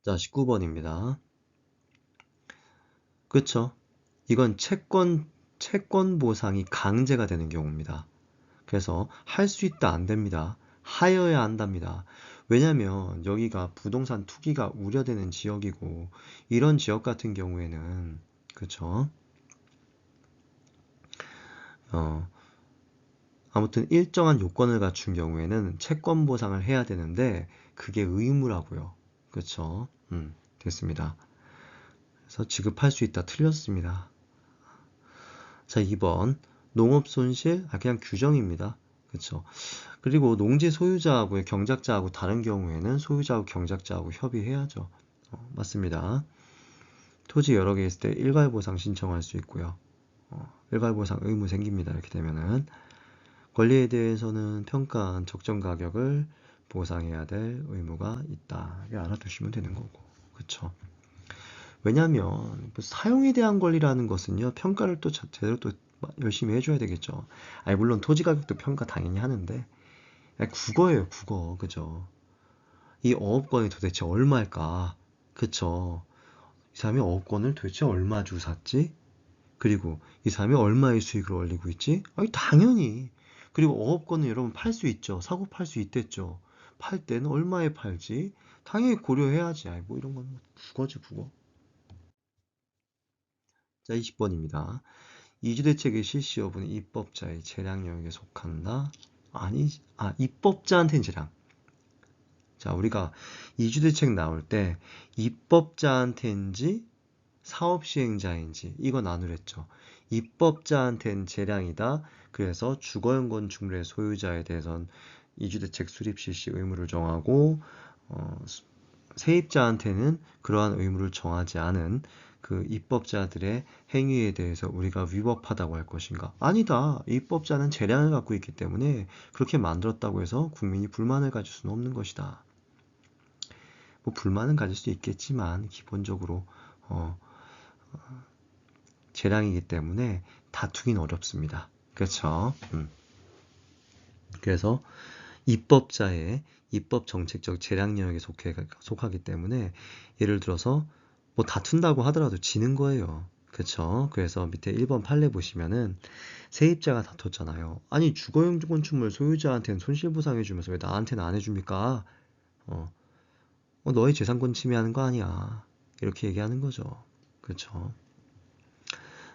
[SPEAKER 1] 자, 19번입니다. 그쵸? 이건 채권 보상이 강제가 되는 경우입니다. 그래서 할 수 있다 안 됩니다. 하여야 한답니다. 왜냐면 여기가 부동산 투기가 우려되는 지역이고 이런 지역 같은 경우에는 그쵸? 어, 아무튼 일정한 요건을 갖춘 경우에는 채권 보상을 해야 되는데 그게 의무라고요. 그쵸? 됐습니다. 그래서 지급할 수 있다 틀렸습니다. 자, 2번 농업 손실 그냥 규정입니다. 그쵸? 그리고 농지 소유자하고 경작자하고 다른 경우에는 소유자하고 경작자하고 협의해야죠. 맞습니다. 토지 여러 개 있을 때 일괄보상 신청할 수 있고요. 일괄보상 의무 생깁니다. 이렇게 되면은 권리에 대해서는 평가한 적정 가격을 보상해야 될 의무가 있다. 이게 알아두시면 되는 거고. 그쵸? 왜냐하면 사용에 대한 권리라는 것은요. 평가를 또 제대로 또 열심히 해줘야 되겠죠. 아니 물론 토지 가격도 평가 당연히 하는데 국어예요, 국어. 그죠? 이 어업권이 도대체 얼마일까? 그쵸? 이 사람이 어업권을 도대체 얼마 주고 샀지? 그리고 이 사람이 얼마의 수익을 올리고 있지? 아니, 당연히. 그리고 어업권은 여러분 팔 수 있죠. 사고 팔 수 있댔죠. 팔 때는 얼마에 팔지? 당연히 고려해야지. 아이, 뭐 이런 건 국어지, 국어. 자, 20번입니다. 이주대책의 실시 여부는 입법자의 재량 영역에 속한다? 아니, 입법자한테는 재량. 자, 우리가 이주대책 나올 때 입법자한테인지 사업시행자인지 이거 나누랬죠. 입법자한테는 재량이다. 그래서 주거용건 중래 소유자에 대해선 이주대책 수립 실시 의무를 정하고 세입자한테는 그러한 의무를 정하지 않은 그 입법자들의 행위에 대해서 우리가 위법하다고 할 것인가? 아니다. 입법자는 재량을 갖고 있기 때문에 그렇게 만들었다고 해서 국민이 불만을 가질 수는 없는 것이다. 뭐 불만은 가질 수 있겠지만 기본적으로 재량이기 때문에 다투긴 어렵습니다. 그렇죠? 그래서 입법자의 입법 정책적 재량 영역에 속하기 때문에 예를 들어서 뭐 다툰다고 하더라도 지는 거예요. 그렇죠? 그래서 밑에 1번 판례 보시면은 세입자가 다퉜잖아요. 아니 주거용 건축물 소유자한테는 손실보상해 주면서 왜 나한테는 안 해줍니까? 너의 재산권 침해하는 거 아니야. 이렇게 얘기하는 거죠. 그렇죠?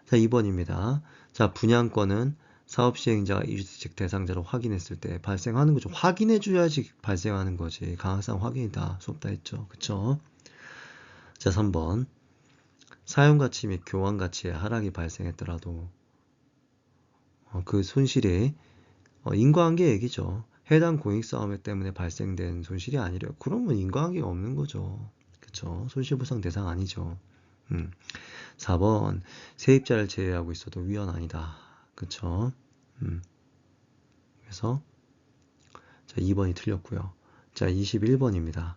[SPEAKER 1] 자, 2번입니다. 자, 분양권은 사업시행자가 이주대책 대상자로 확인했을 때 발생하는 거죠. 확인해줘야지 발생하는 거지. 가능성 확인이다. 수업 다 했죠. 그쵸? 자, 3번. 사용가치 및 교환가치의 하락이 발생했더라도 그 손실이 인과관계 얘기죠. 해당 공익사업에 때문에 발생된 손실이 아니래요. 그러면 인과관계가 없는 거죠. 그쵸? 손실보상 대상 아니죠. 4번 세입자를 제외하고 있어도 위헌 아니다. 그쵸? 그래서 자 2번이 틀렸고요. 자 21번입니다.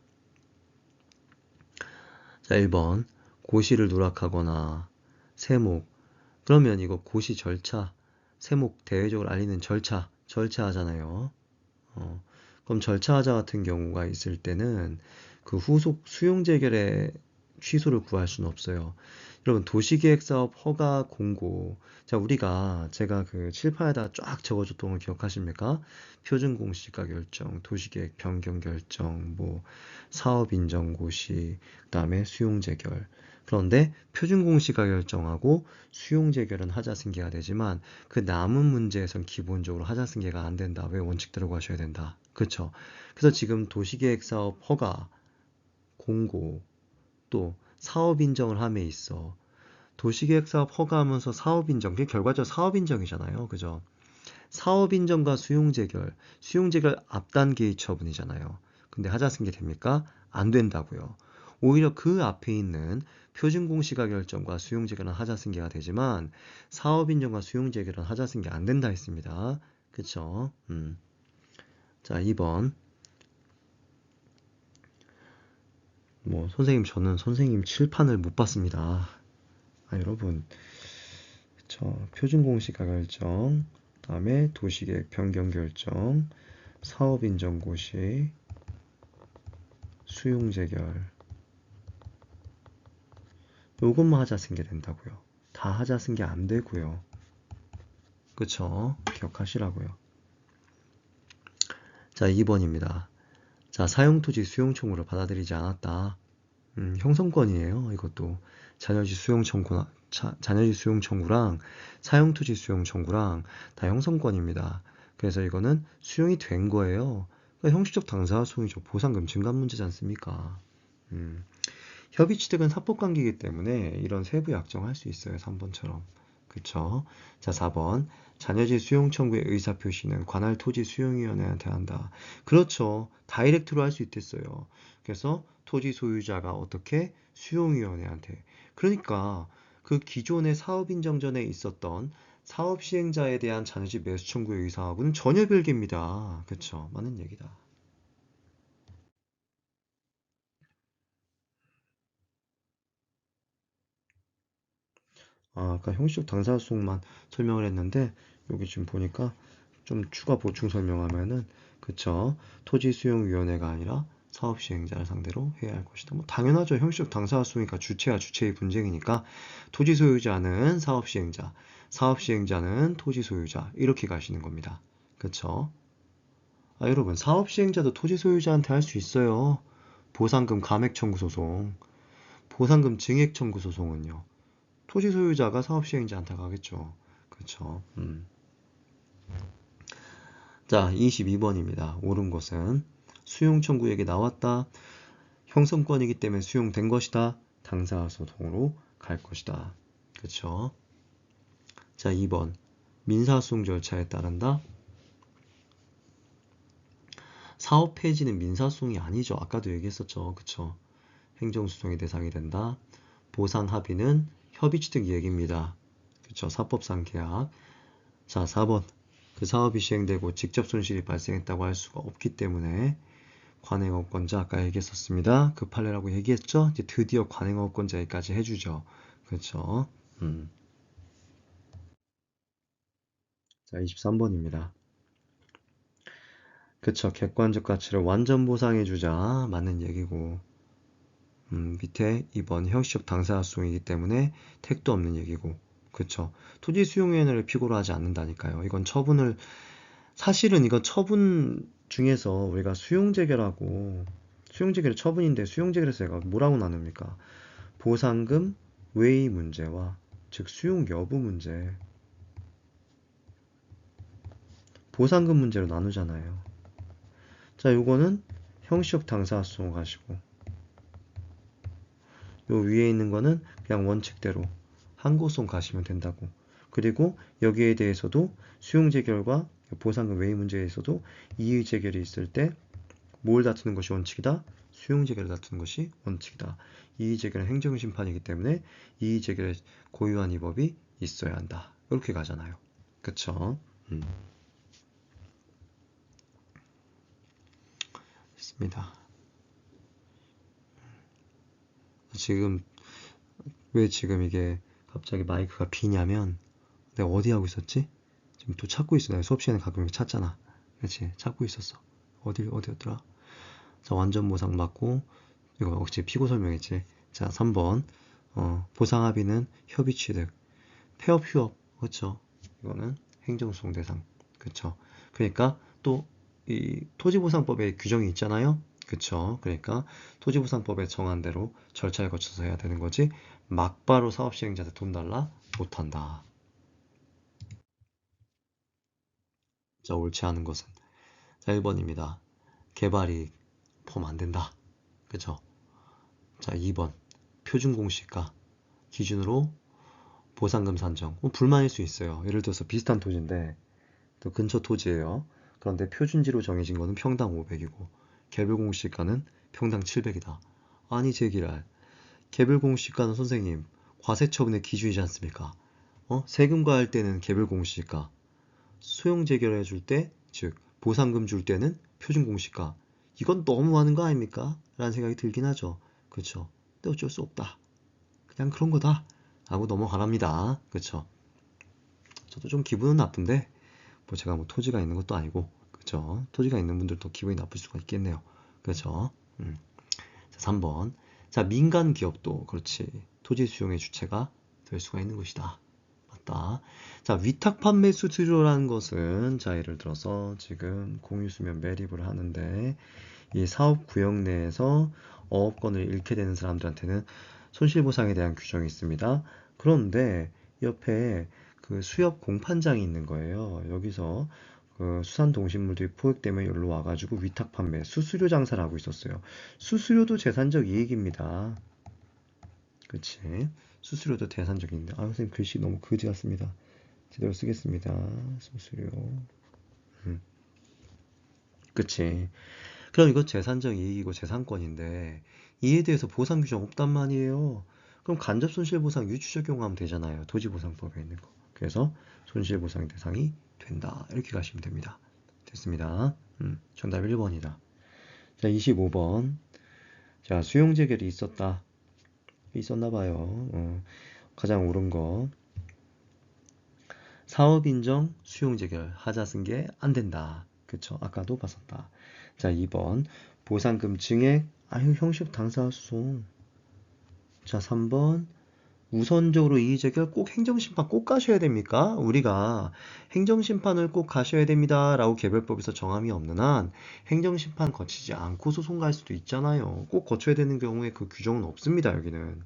[SPEAKER 1] 자 1번 고시를 누락하거나 세목 그러면 이거 고시 절차 세목 대외적으로 알리는 절차 하잖아요. 그럼 절차하자 같은 경우가 있을 때는 그 후속 수용 재결의 취소를 구할 수는 없어요. 여러분 도시계획사업 허가 공고 자 제가 그 칠판에다 쫙 적어줬던 거 기억하십니까? 표준공시가 결정, 도시계획 변경 결정, 뭐 사업 인정 고시, 그다음에 수용 재결. 그런데 표준공시가 결정하고 수용 재결은 하자승계가 되지만 그 남은 문제에선 기본적으로 하자승계가 안 된다. 왜 원칙대로 가셔야 된다. 그렇죠? 그래서 지금 도시계획사업 허가 공고 또 사업 인정을 함에 있어 도시계획사업 허가하면서 사업 인정, 그게 결과적으로 사업 인정이잖아요. 그죠? 사업 인정과 수용 재결 앞단계의 처분이잖아요. 근데 하자승계 됩니까? 안 된다고요. 오히려 그 앞에 있는 표준공시가 결정과 수용 재결은 하자승계가 되지만 사업 인정과 수용 재결은 하자승계 안 된다 했습니다. 그쵸? 자, 2번. 저는 선생님 칠판을 못 봤습니다. 여러분. 표준공시가 결정, 다음에 도시계획 변경 결정, 사업 인정 고시, 수용 재결. 요것만 하자승계 된다고요. 다 하자승계 안 되고요. 그쵸? 기억하시라고요. 자, 2번입니다. 자, 사용토지 수용 청구를 받아들이지 않았다. 형성권이에요. 이것도 자녀지 수용 청구랑 사용토지 수용 청구랑 다 형성권입니다. 그래서 이거는 수용이 된 거예요. 그러니까 형식적 당사자 수용이죠. 보상금 증감 문제지 않습니까? 협의취득은 사법관계이기 때문에 이런 세부 약정할 수 있어요. 3번처럼. 그쵸? 자, 4번. 자녀지 수용 청구의 의사표시는 관할 토지 수용위원회한테 한다. 그렇죠. 다이렉트로 할 수 있댔어요. 그래서 토지 소유자가 어떻게 수용위원회한테. 그러니까 그 기존의 사업 인정 전에 있었던 사업 시행자에 대한 자녀지 매수 청구의 의사하고는 전혀 별개입니다. 그쵸? 맞는 얘기다. 아까 형식적 당사자 수용만 설명을 했는데 여기 지금 보니까 좀 추가 보충 설명하면은 그쵸 토지수용위원회가 아니라 사업시행자를 상대로 해야 할 것이다. 뭐 당연하죠. 형식적 당사자 수용이니까 주체와 주체의 분쟁이니까 토지소유자는 사업시행자, 사업시행자는 토지소유자 이렇게 가시는 겁니다. 그쵸? 여러분 사업시행자도 토지소유자한테 할 수 있어요. 보상금 감액 청구 소송, 보상금 증액 청구 소송은요. 토지 소유자가 사업 시행자한테 가겠죠. 그렇죠. 자, 22번입니다. 옳은 것은 수용 청구 얘기 나왔다. 형성권이기 때문에 수용된 것이다. 당사자 소송으로 갈 것이다. 그쵸? 자, 2번. 민사소송 절차에 따른다. 사업 폐지는 민사소송이 아니죠. 아까도 얘기했었죠. 그쵸? 행정소송의 대상이 된다. 보상 합의는 협의 취득 얘기입니다. 그쵸? 사법상 계약. 자, 4번. 그 사업이 시행되고 직접 손실이 발생했다고 할 수가 없기 때문에 관행업권자 아까 얘기했었습니다. 그 판례라고 얘기했죠? 이제 드디어 관행업권자까지 해주죠. 그쵸? 자, 23번입니다. 그쵸? 객관적 가치를 완전 보상해주자. 맞는 얘기고. 밑에 2번 형식적 당사자 수용이기 때문에 택도 없는 얘기고. 그쵸? 토지 수용위원회를 피고로 하지 않는다니까요. 이건 처분을, 사실은 이건 처분 중에서 우리가 수용재결하고, 수용재결이 처분인데 수용재결에서 얘가 뭐라고 나눕니까? 보상금 외의 문제와, 즉 수용 여부 문제, 보상금 문제로 나누잖아요. 자, 요거는 형식적 당사자 수용 가시고, 요 위에 있는 거는 그냥 원칙대로 항고송 가시면 된다고. 그리고 여기에 대해서도 수용재결과 보상금 외의 문제에서도 이의재결이 있을 때 뭘 다투는 것이 원칙이다? 수용재결을 다투는 것이 원칙이다. 이의재결은 행정심판이기 때문에 이의재결의 고유한 위법이 있어야 한다. 이렇게 가잖아요. 그쵸? 있습니다. 지금 왜 지금 이게 갑자기 마이크가 비냐면 내가 어디 하고 있었지? 지금 또 찾고 있어. 내가 수업 시간에 가끔 이렇게 찾잖아. 그렇지? 찾고 있었어. 어디였더라? 자, 완전 보상 받고 이거 혹시 피고 설명했지? 자, 3번 보상 합의는 협의 취득, 폐업 휴업. 그렇죠? 이거는 행정소송 대상. 그렇죠? 그러니까 또 이 토지보상법에 규정이 있잖아요. 그쵸? 그러니까 토지보상법에 정한 대로 절차를 거쳐서 해야 되는 거지 막바로 사업 시행자한테 돈 달라? 못한다. 자, 옳지 않은 것은 자, 1번입니다. 개발이익 포함 안 된다. 그쵸? 자, 2번 표준공시가 기준으로 보상금 산정. 불만일 수 있어요. 예를 들어서 비슷한 토지인데 또 근처 토지예요. 그런데 표준지로 정해진 거는 평당 500이고 개별공시가는 평당 700이다. 아니 제기랄. 개별공시가는 선생님 과세처분의 기준이지 않습니까? 세금 과할 때는 개별공시가, 소용 재결해 줄 때, 즉 보상금 줄 때는 표준공시가. 이건 너무 많은 거 아닙니까? 라는 생각이 들긴 하죠. 그쵸? 근데 어쩔 수 없다. 그냥 그런 거다. 하고 넘어가랍니다. 그쵸? 저도 좀 기분은 나쁜데 뭐 제가 뭐 토지가 있는 것도 아니고 그쵸? 토지가 있는 분들도 기분이 나쁠 수가 있겠네요. 그쵸? 자, 3번. 자, 민간 기업도 그렇지. 토지 수용의 주체가 될 수가 있는 것이다. 맞다. 자, 위탁 판매 수수료라는 것은 자, 예를 들어서 지금 공유수면 매립을 하는데 이 사업 구역 내에서 어업권을 잃게 되는 사람들한테는 손실보상에 대한 규정이 있습니다. 그런데 옆에 그 수협 공판장이 있는 거예요. 여기서 그 수산동식물들이 포획되면 여기로 와가지고 위탁 판매, 수수료 장사를 하고 있었어요. 수수료도 재산적 이익입니다. 그치? 수수료도 재산적인데. 아, 선생님 글씨 너무 거지 같습니다. 제대로 쓰겠습니다. 수수료. 그치? 그럼 이거 재산적 이익이고 재산권인데 이에 대해서 보상 규정 없단 말이에요. 그럼 간접 손실보상 유추 적용하면 되잖아요. 토지보상법에 있는 거. 그래서 손실보상 대상이 된다. 이렇게 가시면 됩니다. 됐습니다. 정답 1번이다. 자, 25번. 자, 수용재결이 있었다. 있었나 봐요. 가장 옳은 거. 사업 인정, 수용재결, 하자승계 안 된다. 그쵸? 아까도 봤었다. 자, 2번. 보상금 증액, 아유, 형식 당사소송. 자, 3번. 우선적으로 이의재결 꼭 행정심판 꼭 가셔야 됩니까? 우리가 행정심판을 꼭 가셔야 됩니다. 라고 개별법에서 정함이 없는 한 행정심판 거치지 않고 소송 갈 수도 있잖아요. 꼭 거쳐야 되는 경우에 그 규정은 없습니다. 여기는.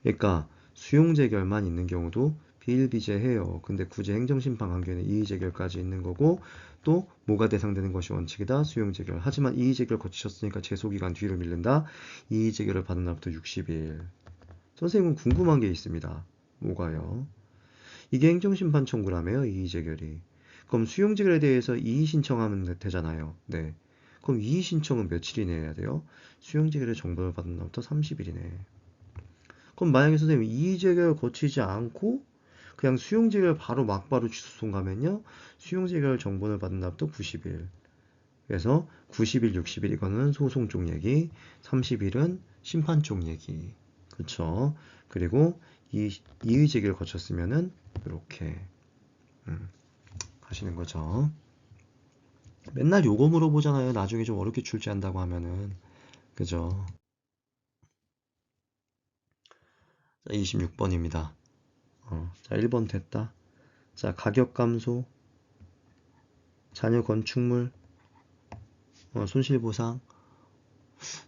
[SPEAKER 1] 그러니까 수용재결만 있는 경우도 비일비재해요. 근데 굳이 행정심판 관계는 이의재결까지 있는 거고 또 뭐가 대상되는 것이 원칙이다? 수용재결. 하지만 이의재결 거치셨으니까 제소기간 뒤로 밀린다. 이의재결을 받은 날부터 60일. 선생님은 궁금한 게 있습니다. 뭐가요? 이게 행정심판 청구라며요, 이의재결이. 그럼 수용재결에 대해서 이의 신청하면 되잖아요. 네. 그럼 이의 신청은 며칠 이내에 해야 돼요? 수용재결의 정보를 받은 날부터 30일이네. 그럼 만약에 선생님 이의재결 거치지 않고 그냥 수용재결 바로 막바로 취소송 가면요. 수용재결 정보를 받은 날부터 90일. 그래서 90일, 60일 이거는 소송 쪽 얘기, 30일은 심판 쪽 얘기. 그쵸? 그리고 이의제기를 거쳤으면은 이렇게 하시는 거죠. 맨날 요거 물어보잖아요. 나중에 좀 어렵게 출제한다고 하면은. 그죠? 자, 26번입니다. 자, 1번 됐다. 자, 가격 감소, 자녀 건축물, 손실보상.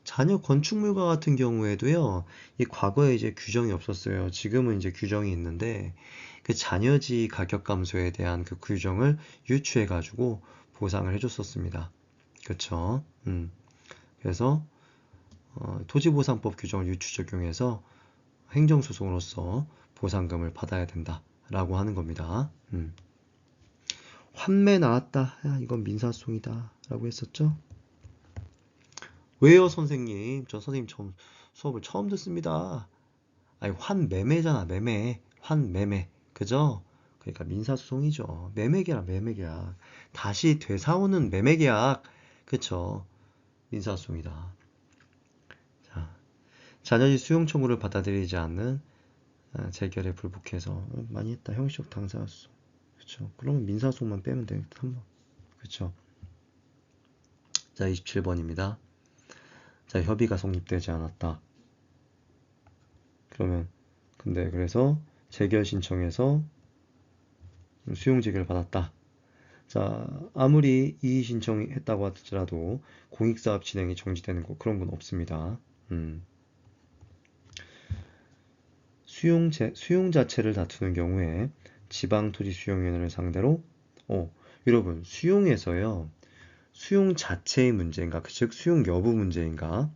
[SPEAKER 1] 자녀 건축물과 같은 경우에도요, 이 과거에 이제 규정이 없었어요. 지금은 이제 규정이 있는데, 그 자녀지 가격 감소에 대한 그 규정을 유추해가지고 보상을 해줬었습니다. 그쵸? 그래서, 토지보상법 규정을 유추 적용해서 행정소송으로서 보상금을 받아야 된다라고 하는 겁니다. 환매 나왔다. 야, 이건 민사소송이다. 라고 했었죠? 왜요, 선생님? 저 선생님 수업을 처음 듣습니다. 아니, 환매매잖아, 매매. 환매매. 그죠? 그러니까 민사소송이죠. 매매계약, 매매계약. 다시 되사오는 매매계약. 그쵸? 민사소송이다. 자, 자녀지 수용 청구를 받아들이지 않는 재결에 불복해서 많이 했다. 형식적 당사소송. 그쵸? 그러면 민사소송만 빼면 되겠다. 한번. 그쵸? 자, 27번입니다. 자, 협의가 성립되지 않았다. 그러면 근데 그래서 재결 신청해서 수용 재결 받았다. 자, 아무리 이의 신청했다고 하더라도 공익사업 진행이 정지되는 거 그런 건 없습니다. 수용 자체를 다투는 경우에 지방토지수용위원회를 상대로 여러분 수용에서요 수용 자체의 문제인가 즉 수용 여부 문제인가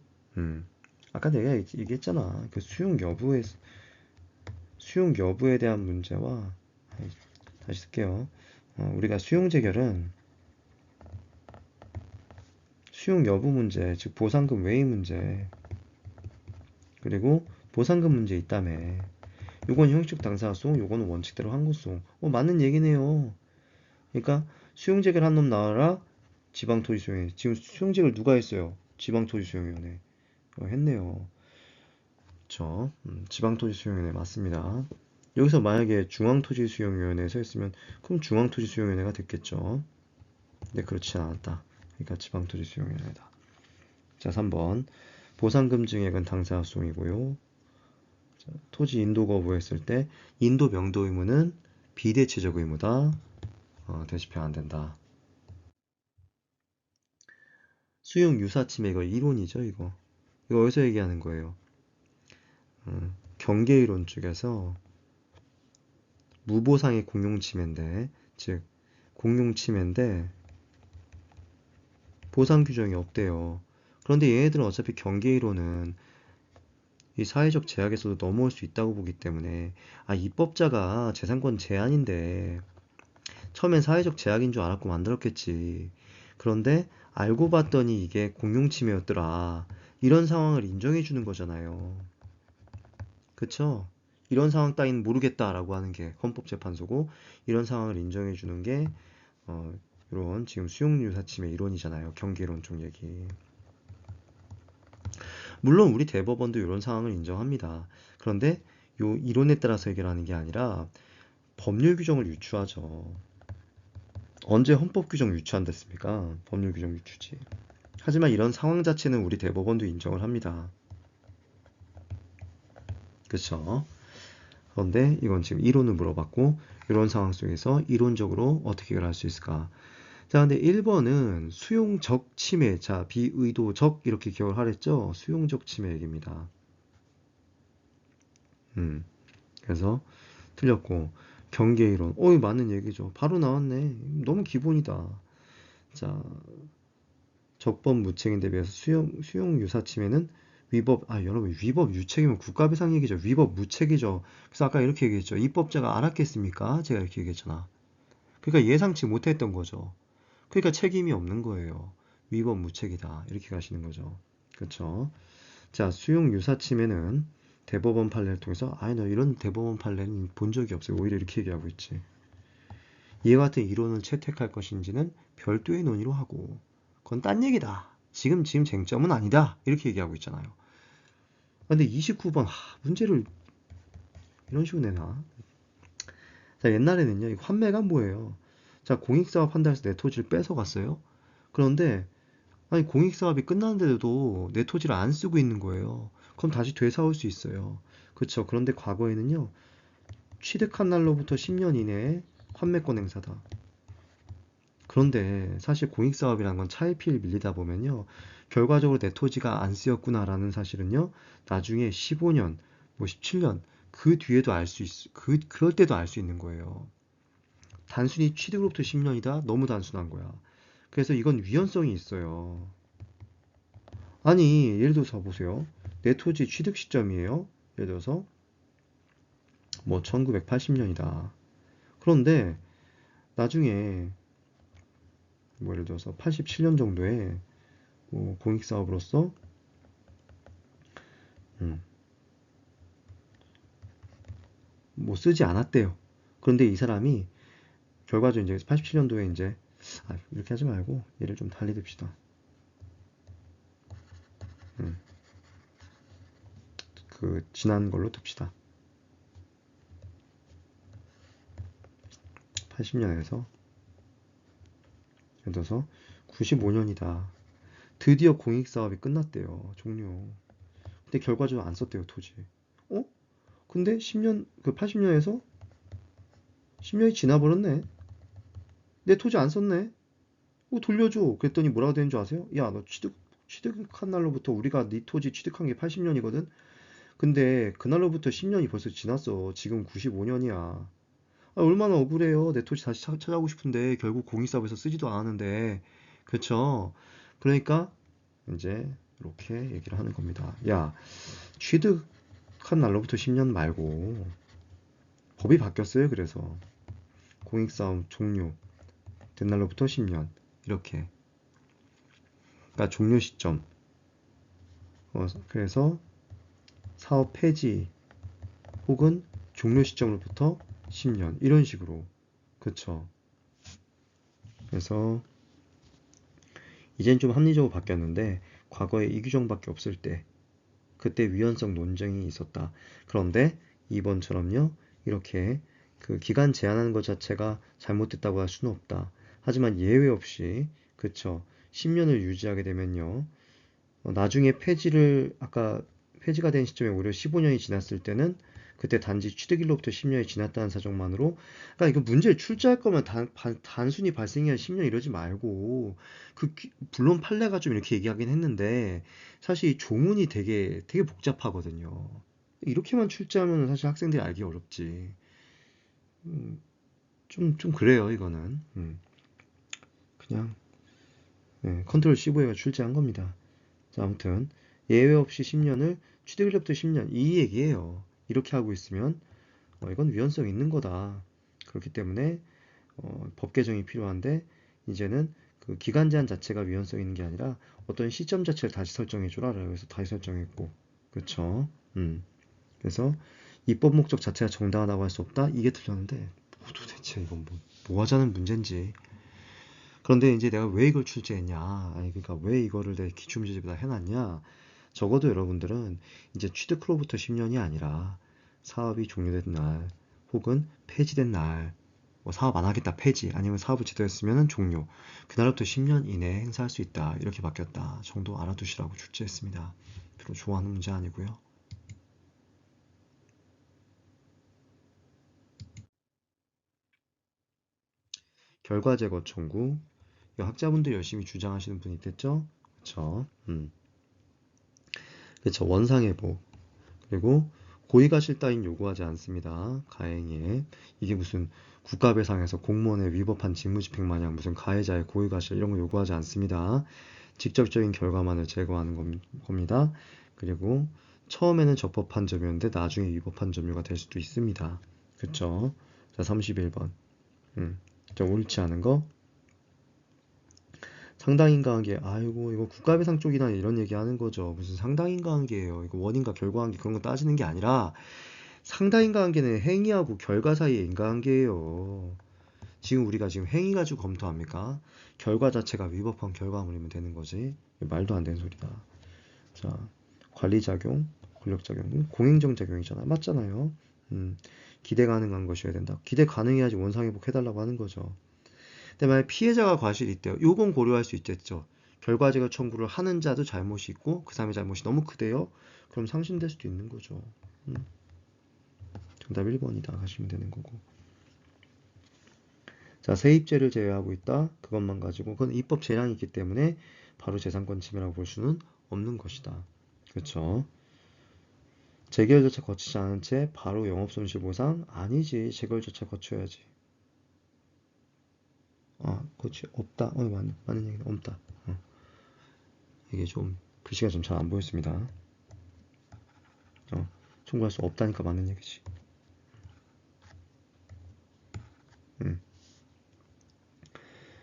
[SPEAKER 1] 아까 내가 얘기했잖아 그 수용 여부에 대한 문제와 다시 쓸게요. 우리가 수용 재결은 수용 여부 문제, 즉 보상금 외의 문제, 그리고 보상금 문제 있다며. 요건 형식 당사소송, 요거는 원칙대로 항고소송. 맞는 얘기네요. 그러니까 수용 재결 한 놈 나와라. 지방토지수용회. 지금 수용 재결 누가 했어요? 지방토지수용위원회. 했네요. 그쵸? 지방토지수용위원회 맞습니다. 여기서 만약에 중앙토지수용위원회에서 했으면 그럼 중앙토지수용위원회가 됐겠죠. 근데 그렇지 않았다. 그러니까 지방토지수용위원회다. 자, 3번. 보상금 증액은 당사소송이고요. 토지 인도 거부했을 때 인도 명도 의무는 비대체적 의무다. 대시표 안 된다. 수용 유사 침해 이거 이론이죠, 이거. 이거 어디서 얘기하는 거예요? 경계이론 쪽에서 무보상의 공용 침해인데, 즉 공용 침해인데 보상 규정이 없대요. 그런데 얘네들은 어차피 경계이론은 이 사회적 제약에서도 넘어올 수 있다고 보기 때문에 입법자가 재산권 제한인데 처음엔 사회적 제약인 줄 알았고 만들었겠지. 그런데 알고 봤더니 이게 공용침해였더라. 이런 상황을 인정해 주는 거잖아요. 그쵸? 이런 상황 따윈 모르겠다라고 하는 게 헌법재판소고 이런 상황을 인정해 주는 게 이런 지금 수용유사침해 이론이잖아요. 경계론 쪽 얘기. 물론 우리 대법원도 이런 상황을 인정합니다. 그런데 요 이론에 따라서 해결하는 게 아니라 법률 규정을 유추하죠. 언제 헌법 규정 유추한댔습니까? 법률 규정 유추지. 하지만 이런 상황 자체는 우리 대법원도 인정을 합니다. 그쵸? 그런데 이건 지금 이론을 물어봤고 이런 상황 속에서 이론적으로 어떻게 해결할 수 있을까? 자, 근데 1번은 수용적 침해, 자, 비의도적 이렇게 기억을 하랬죠? 수용적 침해 얘기입니다. 그래서 틀렸고 경계이론, 이거 맞는 얘기죠. 바로 나왔네. 너무 기본이다. 자, 적법 무책임에 비해서 수용 유사침해는 여러분, 위법 유책이면 국가배상 얘기죠. 위법 무책이죠. 그래서 아까 이렇게 얘기했죠. 입법자가 알았겠습니까? 제가 이렇게 얘기했잖아. 그러니까 예상치 못했던 거죠. 그러니까 책임이 없는 거예요. 위법 무책이다. 이렇게 가시는 거죠. 그렇죠? 자, 수용 유사침해는 대법원 판례를 통해서 나 이런 대법원 판례는 본 적이 없어요. 오히려 이렇게 얘기하고 있지. 이와 같은 이론을 채택할 것인지는 별도의 논의로 하고 그건 딴 얘기다. 지금 쟁점은 아니다. 이렇게 얘기하고 있잖아요. 근데 29번 문제를 이런 식으로 내나? 자, 옛날에는요. 이 환매가 뭐예요? 자, 공익사업 한다 해서 내 토지를 뺏어갔어요. 그런데 아니 공익사업이 끝났는데도 내 토지를 안 쓰고 있는 거예요. 그럼 다시 되사올 수 있어요. 그렇죠. 그런데 과거에는요. 취득한 날로부터 10년 이내에 환매권 행사다. 그런데 사실 공익사업이라는 건 차일피일 밀리다 보면요. 결과적으로 내 토지가 안 쓰였구나라는 사실은요. 나중에 15년, 뭐 17년 그 뒤에도 알 수 그럴 때도 알 수 있는 거예요. 단순히 취득으로부터 10년이다? 너무 단순한 거야. 그래서 이건 위헌성이 있어요. 아니, 예를 들어서 보세요. 내 토지 취득 시점이에요. 예를 들어서 뭐 1980년이다. 그런데 나중에 뭐 예를 들어서 87년 정도에 뭐 공익사업으로서 음, 뭐 쓰지 않았대요. 그런데 이 사람이 결과적으로 이제 87년도에 이제 이렇게 하지 말고 얘를 좀 달리 둡시다. 음, 그 지난 걸로 둡시다. 80년에서 예를 들어서 95년이다. 드디어 공익사업이 끝났대요. 종료. 근데 결과적으로 안 썼대요, 토지. 어? 근데 10년, 그 80년에서 10년이 지나버렸네. 내 토지 안 썼네. 돌려줘. 그랬더니 뭐라고 되는 줄 아세요? 야, 너 취득한 날로부터 우리가 네 토지 취득한 게 80년이거든? 근데 그날로부터 10년이 벌써 지났어. 지금 95년이야. 얼마나 억울해요. 내 토지 다시 찾아오고 싶은데 결국 공익사업에서 쓰지도 않았는데. 그쵸? 그러니까 이제 이렇게 얘기를 하는 겁니다. 야, 취득한 날로부터 10년 말고 법이 바뀌었어요. 그래서 공익사업 종료 된 날로부터 10년 이렇게. 그러니까 종료 시점. 그래서 사업 폐지 혹은 종료 시점으로부터 10년 이런 식으로. 그쵸? 그래서 이젠 좀 합리적으로 바뀌었는데 과거에 이 규정밖에 없을 때 그때 위헌성 논쟁이 있었다. 그런데 이번처럼요. 이렇게 그 기간 제한하는 것 자체가 잘못됐다고 할 수는 없다. 하지만 예외 없이 그쵸. 10년을 유지하게 되면요. 나중에 아까 폐지가 된 시점에 오히려 15년이 지났을 때는 그때 단지 취득일로부터 10년이 지났다는 사정만으로 그러니까 이거 문제를 출제할 거면 단순히 발생이한 10년 이러지 말고 물론 판례가 좀 이렇게 얘기하긴 했는데 사실 이 조문이 되게 복잡하거든요. 이렇게만 출제하면 사실 학생들이 알기 어렵지. 음, 좀 그래요 이거는. 그냥 컨트롤 C5가 출제한 겁니다. 자, 아무튼 예외 없이 10년을 취득일로부터 10년 이 얘기예요. 이렇게 하고 있으면 이건 위헌성 있는 거다. 그렇기 때문에 법 개정이 필요한데 이제는 그 기간 제한 자체가 위헌성 있는 게 아니라 어떤 시점 자체를 다시 설정해 주라. 그래서 다시 설정했고, 그렇죠? 그래서 입법 목적 자체가 정당하다고 할 수 없다. 이게 틀렸는데 도대체 이건 뭐 하자는 문제인지. 그런데 이제 내가 왜 이걸 출제했냐? 아니 그러니까 왜 이거를 내 기출문제집에다 해놨냐? 적어도 여러분들은 이제 취득으로부터 10년이 아니라 사업이 종료된 날 혹은 폐지된 날, 뭐 사업 안 하겠다 폐지 아니면 사업을 제대로 했으면 종료. 그날부터 10년 이내에 행사할 수 있다. 이렇게 바뀌었다. 정도 알아두시라고 출제했습니다. 별로 좋아하는 문제 아니고요. 결과 제거 청구. 학자분들 열심히 주장하시는 분이 있겠죠? 그쵸? 그쵸. 원상회복. 그리고 고의가 싫다인 요구하지 않습니다. 가행에. 이게 무슨 국가배상에서 공무원에 위법한 직무집행 마냥 무슨 가해자의 고의과실 이런 거 요구하지 않습니다. 직접적인 결과만을 제거하는 겁니다. 그리고 처음에는 적법한 점유였는데 나중에 위법한 점유가 될 수도 있습니다. 그쵸? 자, 31번. 자, 옳지 않은 거. 상당인과관계. 아이고, 이거 국가배상 쪽이나 이런 얘기 하는 거죠. 무슨 상당인과관계예요. 이거 원인과 결과관계 그런 거 따지는 게 아니라 상당인과관계는 행위하고 결과 사이의 인과관계예요. 지금 우리가 지금 행위 가지고 검토합니까? 결과 자체가 위법한 결과물이면 되는 거지. 말도 안 되는 소리다. 자, 관리작용, 권력작용, 공행정작용이잖아. 맞잖아요. 기대 가능한 것이어야 된다. 기대 가능해야지 원상회복 해달라고 하는 거죠. 근데 만약 피해자가 과실이 있대요. 요건 고려할 수 있겠죠. 결과제거 청구를 하는 자도 잘못이 있고 그 사람의 잘못이 너무 크대요. 그럼 상신될 수도 있는 거죠. 정답 1번이다 하시면 되는 거고. 자, 세입죄를 제외하고 있다. 그것만 가지고 그건 입법 재량이 있기 때문에 바로 재산권 침해라고 볼 수는 없는 것이다. 그렇죠? 재결 절차 거치지 않은 채 바로 영업손실보상? 아니지. 재결 절차 거쳐야지. 아, 그렇지. 없다. 맞는 얘기는 없다. 이게 좀 글씨가 좀 잘 안 보였습니다. 청구할 수 없다니까 맞는 얘기지.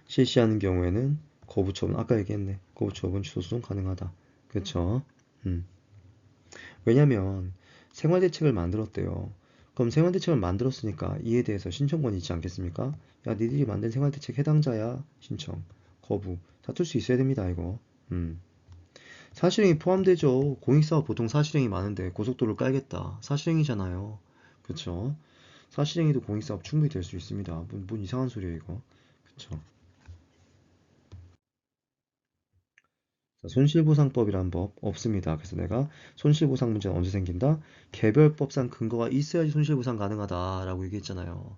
[SPEAKER 1] 실시하는 경우에는 거부처분, 아까 얘기했네. 거부처분 취소소송 가능하다. 그쵸? 왜냐면 생활대책을 만들었대요. 그럼 생활대책을 만들었으니까 이에 대해서 신청권이 있지 않겠습니까? 야, 니들이 만든 생활대책 해당자야. 신청, 거부. 다툴 수 있어야 됩니다, 이거. 사실행위 포함되죠. 공익사업 보통 사실행위 많은데 고속도로를 깔겠다. 사실행위잖아요. 그쵸? 사실행위도 공익사업 충분히 될 수 있습니다. 뭔 이상한 소리예요, 이거. 그쵸? 자, 손실보상법이란 법 없습니다. 그래서 내가 손실보상 문제는 언제 생긴다? 개별법상 근거가 있어야지 손실보상 가능하다라고 얘기했잖아요.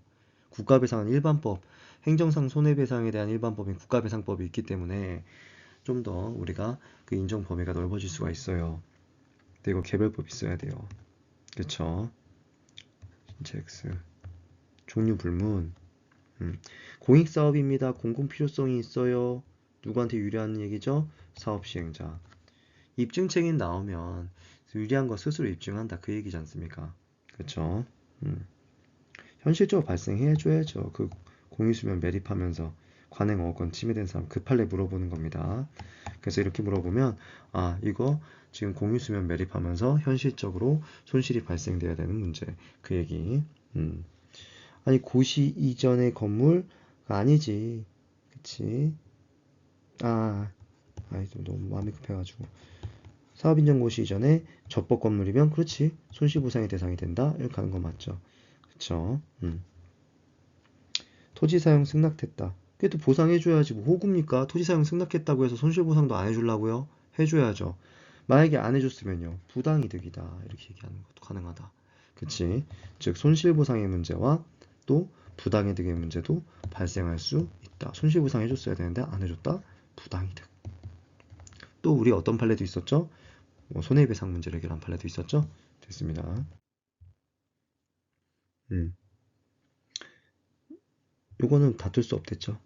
[SPEAKER 1] 국가배상은 일반법, 행정상 손해배상에 대한 일반법인 국가배상법이 있기 때문에 좀 더 우리가 그 인정 범위가 넓어질 수가 있어요. 근데 이거 개별법 있어야 돼요. 그쵸? 신체 X. 종류 불문. 공익사업입니다. 공공필요성이 있어요. 누구한테 유리한 얘기죠? 사업시행자. 입증책임 나오면 유리한 거 스스로 입증한다 그 얘기지 않습니까? 그쵸? 현실적으로 발생해 줘야죠. 그 공유수면 매립하면서 관행어권 침해된 사람 급할래 물어보는 겁니다. 그래서 이렇게 물어보면 아 이거 지금 공유수면 매립하면서 현실적으로 손실이 발생돼야 되는 문제 그 얘기. 아니 고시 이전의 건물 아니지. 그치? 아 아이 좀 너무 마음이 급해가지고 사업인정 고시 이전에 접법 건물이면 그렇지 손실보상의 대상이 된다 이렇게 하는 거 맞죠? 그쵸? 토지 사용 승낙됐다. 그래도 보상해줘야지 뭐 호구입니까? 토지 사용 승낙했다고 해서 손실보상도 안 해주려고요? 해줘야죠. 만약에 안 해줬으면요 부당이득이다 이렇게 얘기하는 것도 가능하다. 그치? 즉 손실보상의 문제와 또 부당이득의 문제도 발생할 수 있다. 손실보상 해줬어야 되는데 안 해줬다? 부당이득. 또 우리 어떤 판례도 있었죠? 뭐 손해배상 문제를 해결한 판례도 있었죠? 됐습니다. 음, 요거는 다툴 수 없댔죠.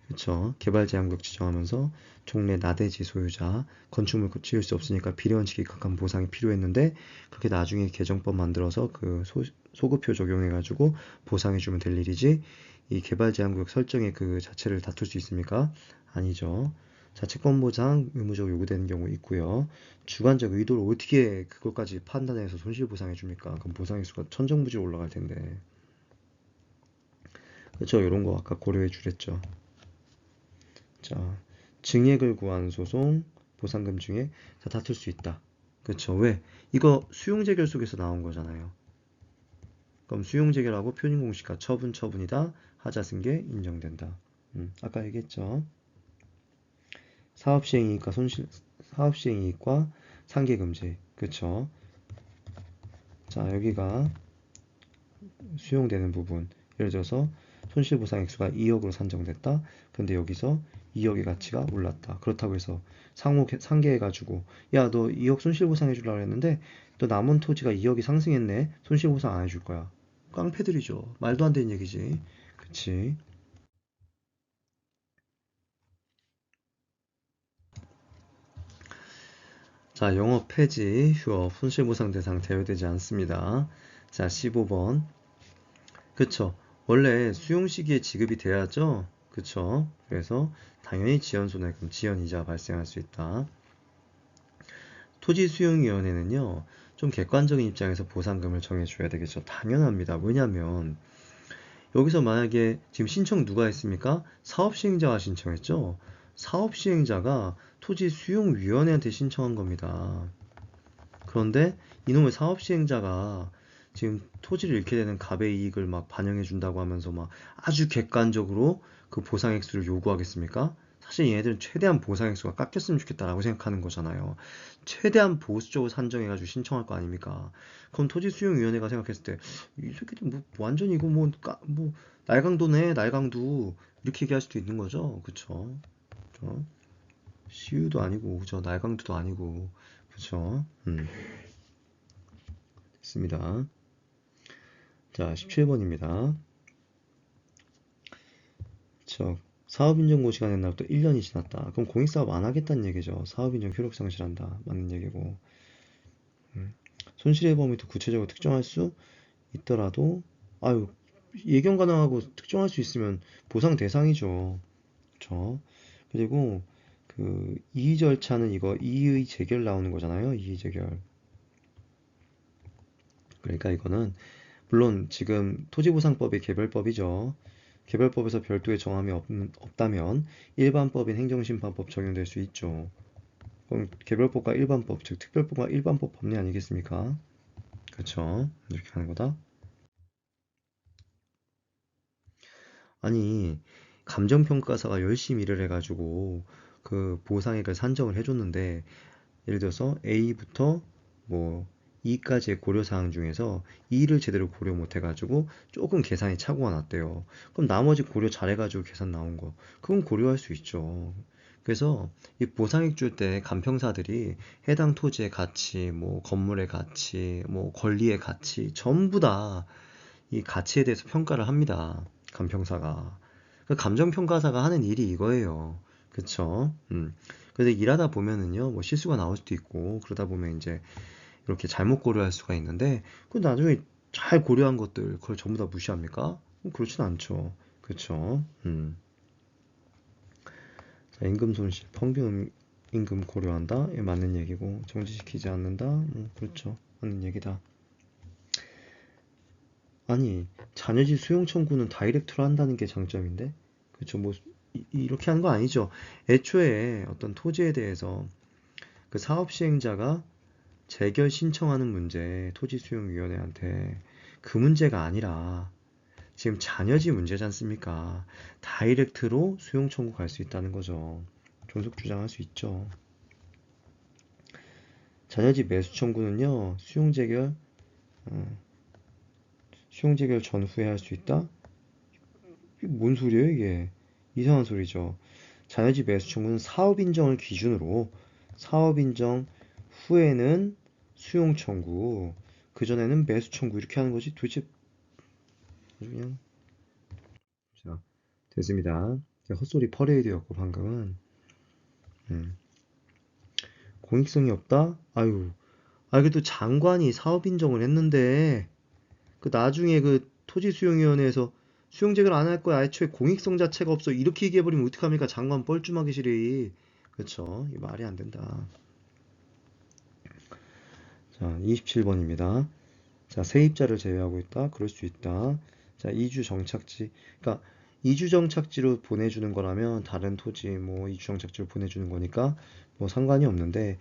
[SPEAKER 1] 그쵸. 개발제한구역 지정하면서 종래 나대지 소유자 건축물 지을 수 없으니까 비례원칙에 각한 보상이 필요했는데 그렇게 나중에 개정법 만들어서 그 소급표 적용해가지고 보상해주면 될 일이지 이 개발제한구역 설정의 그 자체를 다툴 수 있습니까? 아니죠. 자체권 보상 의무적으로 요구되는 경우 있고요. 주관적 의도를 어떻게 그것까지 판단해서 손실보상해 줍니까? 그럼 보상의 수가 천정부지로 올라갈 텐데. 그쵸. 이런 거 아까 고려해 주랬죠. 자, 증액을 구하는 소송, 보상금 중에 다 다툴 수 있다. 그쵸? 왜? 이거 수용재결 속에서 나온 거잖아요. 그럼 수용재결하고 표준공시가 처분이다. 하자승계 인정된다. 아까 얘기했죠. 사업시행이익과 사업시행이익과 상계금지. 그쵸? 자, 여기가 수용되는 부분. 예를 들어서 손실보상 액수가 2억으로 산정됐다. 근데 여기서 2억의 가치가 올랐다. 그렇다고 해서 상계해가지고 야, 너 2억 손실보상 해주려고 했는데 또 남은 토지가 2억이 상승했네. 손실보상 안 해줄 거야. 깡패들이죠. 말도 안 되는 얘기지. 그치? 자, 영업 폐지, 휴업, 손실보상 대상 제외되지 않습니다. 자, 15번. 그쵸. 원래 수용 시기에 지급이 돼야죠. 그쵸. 그래서 당연히 지연손해금, 지연이자 발생할 수 있다. 토지수용위원회는요, 좀 객관적인 입장에서 보상금을 정해줘야 되겠죠. 당연합니다. 왜냐면, 여기서 만약에 지금 신청 누가 했습니까? 사업시행자가 신청했죠? 사업시행자가 토지수용위원회한테 신청한 겁니다. 그런데 이놈의 사업시행자가 지금 토지를 잃게 되는 갑의 이익을 막 반영해 준다고 하면서 막 아주 객관적으로 그 보상 액수를 요구하겠습니까? 사실 얘네들은 최대한 보상 액수가 깎였으면 좋겠다라고 생각하는 거잖아요. 최대한 보수적으로 산정해가지고 신청할 거 아닙니까? 그럼 토지수용위원회가 생각했을 때 이 새끼들 뭐 완전 이거 뭐 날강도네 날강도 이렇게 얘기할 수도 있는 거죠. 그쵸? 그쵸? 시유도 아니고 그죠? 날강도도 아니고 그쵸? 됐습니다. 자, 17번입니다. 사업인정 고시가 된 날부터 1년이 지났다. 그럼 공익사업 안 하겠다는 얘기죠. 사업인정 효력 상실한다. 맞는 얘기고. 손실의 범위 도 구체적으로 특정할 수 있더라도, 아유, 예견 가능하고 특정할 수 있으면 보상 대상이죠. 그쵸? 그리고 그 이의 절차는 이거 이의 재결 나오는 거잖아요. 이의 재결. 그러니까 이거는 물론 지금 토지보상법이 개별법이죠. 개별법에서 별도의 정함이 없다면 일반법인 행정심판법 적용될 수 있죠. 그럼 개별법과 일반법, 즉 특별법과 일반법 법리 아니겠습니까? 그렇죠. 이렇게 하는 거다. 아니, 감정평가사가 열심히 일을 해가지고 그 보상액을 산정을 해줬는데 예를 들어서 A부터 뭐 E까지의 고려사항 중에서 E를 제대로 고려 못해가지고 조금 계산이 착오가 났대요. 그럼 나머지 고려 잘해가지고 계산 나온 거, 그건 고려할 수 있죠. 그래서 이 보상액 줄 때 간평사들이 해당 토지의 가치, 뭐 건물의 가치, 뭐 권리의 가치, 전부 다 이 가치에 대해서 평가를 합니다. 간평사가. 그 감정평가사가 하는 일이 이거예요. 그쵸? 근데 일하다 보면은요, 뭐 실수가 나올 수도 있고, 그러다 보면 이제 이렇게 잘못 고려할 수가 있는데, 그 나중에 잘 고려한 것들, 그걸 전부 다 무시합니까? 그렇진 않죠. 그쵸? 자, 임금 손실, 평균 임금 고려한다? 예, 맞는 얘기고, 정지시키지 않는다? 그렇죠. 맞는 얘기다. 아니, 자녀지 수용 청구는 다이렉트로 한다는 게 장점인데? 그쵸, 뭐, 이렇게 하는 거 아니죠. 애초에 어떤 토지에 대해서 그 사업 시행자가 재결 신청하는 문제, 토지수용위원회한테 그 문제가 아니라 지금 잔여지 문제지 않습니까? 다이렉트로 수용 청구 갈 수 있다는 거죠. 존속 주장할 수 있죠. 잔여지 매수 청구는요, 수용 재결 전후에 할 수 있다? 이게 뭔 소리예요, 이게? 이상한 소리죠. 잔여지 매수 청구는 사업 인정을 기준으로 사업 인정 후에는 수용 청구, 그전에는 매수 청구 이렇게 하는 거지. 도대체 그냥 자, 됐습니다. 헛소리 퍼레이드였고 방금은 공익성이 없다? 아유, 그래도 장관이 사업 인정을 했는데 그 나중에 그 토지수용위원회에서 수용재개를 안 할 거야. 애초에 공익성 자체가 없어. 이렇게 얘기해버리면 어떡합니까? 장관 뻘쭘하기 싫이. 그쵸? 이 말이 안 된다. 자, 27번입니다. 자, 세입자를 제외하고 있다. 그럴 수 있다. 자, 이주 정착지. 그러니까 이주 정착지로 보내주는 거라면 다른 토지 뭐 이주 정착지로 보내주는 거니까 뭐 상관이 없는데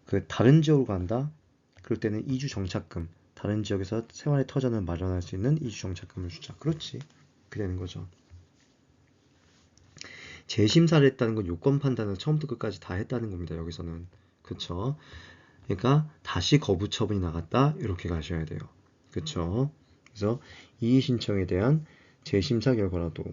[SPEAKER 1] 그 다른 지역으로 간다? 그럴 때는 이주 정착금. 다른 지역에서 생활의 터전을 마련할 수 있는 이주 정착금을 주자. 그렇지. 그렇게 되는 거죠. 재심사를 했다는 건 요건 판단을 처음부터 끝까지 다 했다는 겁니다. 여기서는. 그쵸? 그러니까 다시 거부 처분이 나갔다. 이렇게 가셔야 돼요. 그쵸? 그래서 이의 신청에 대한 재심사 결과라도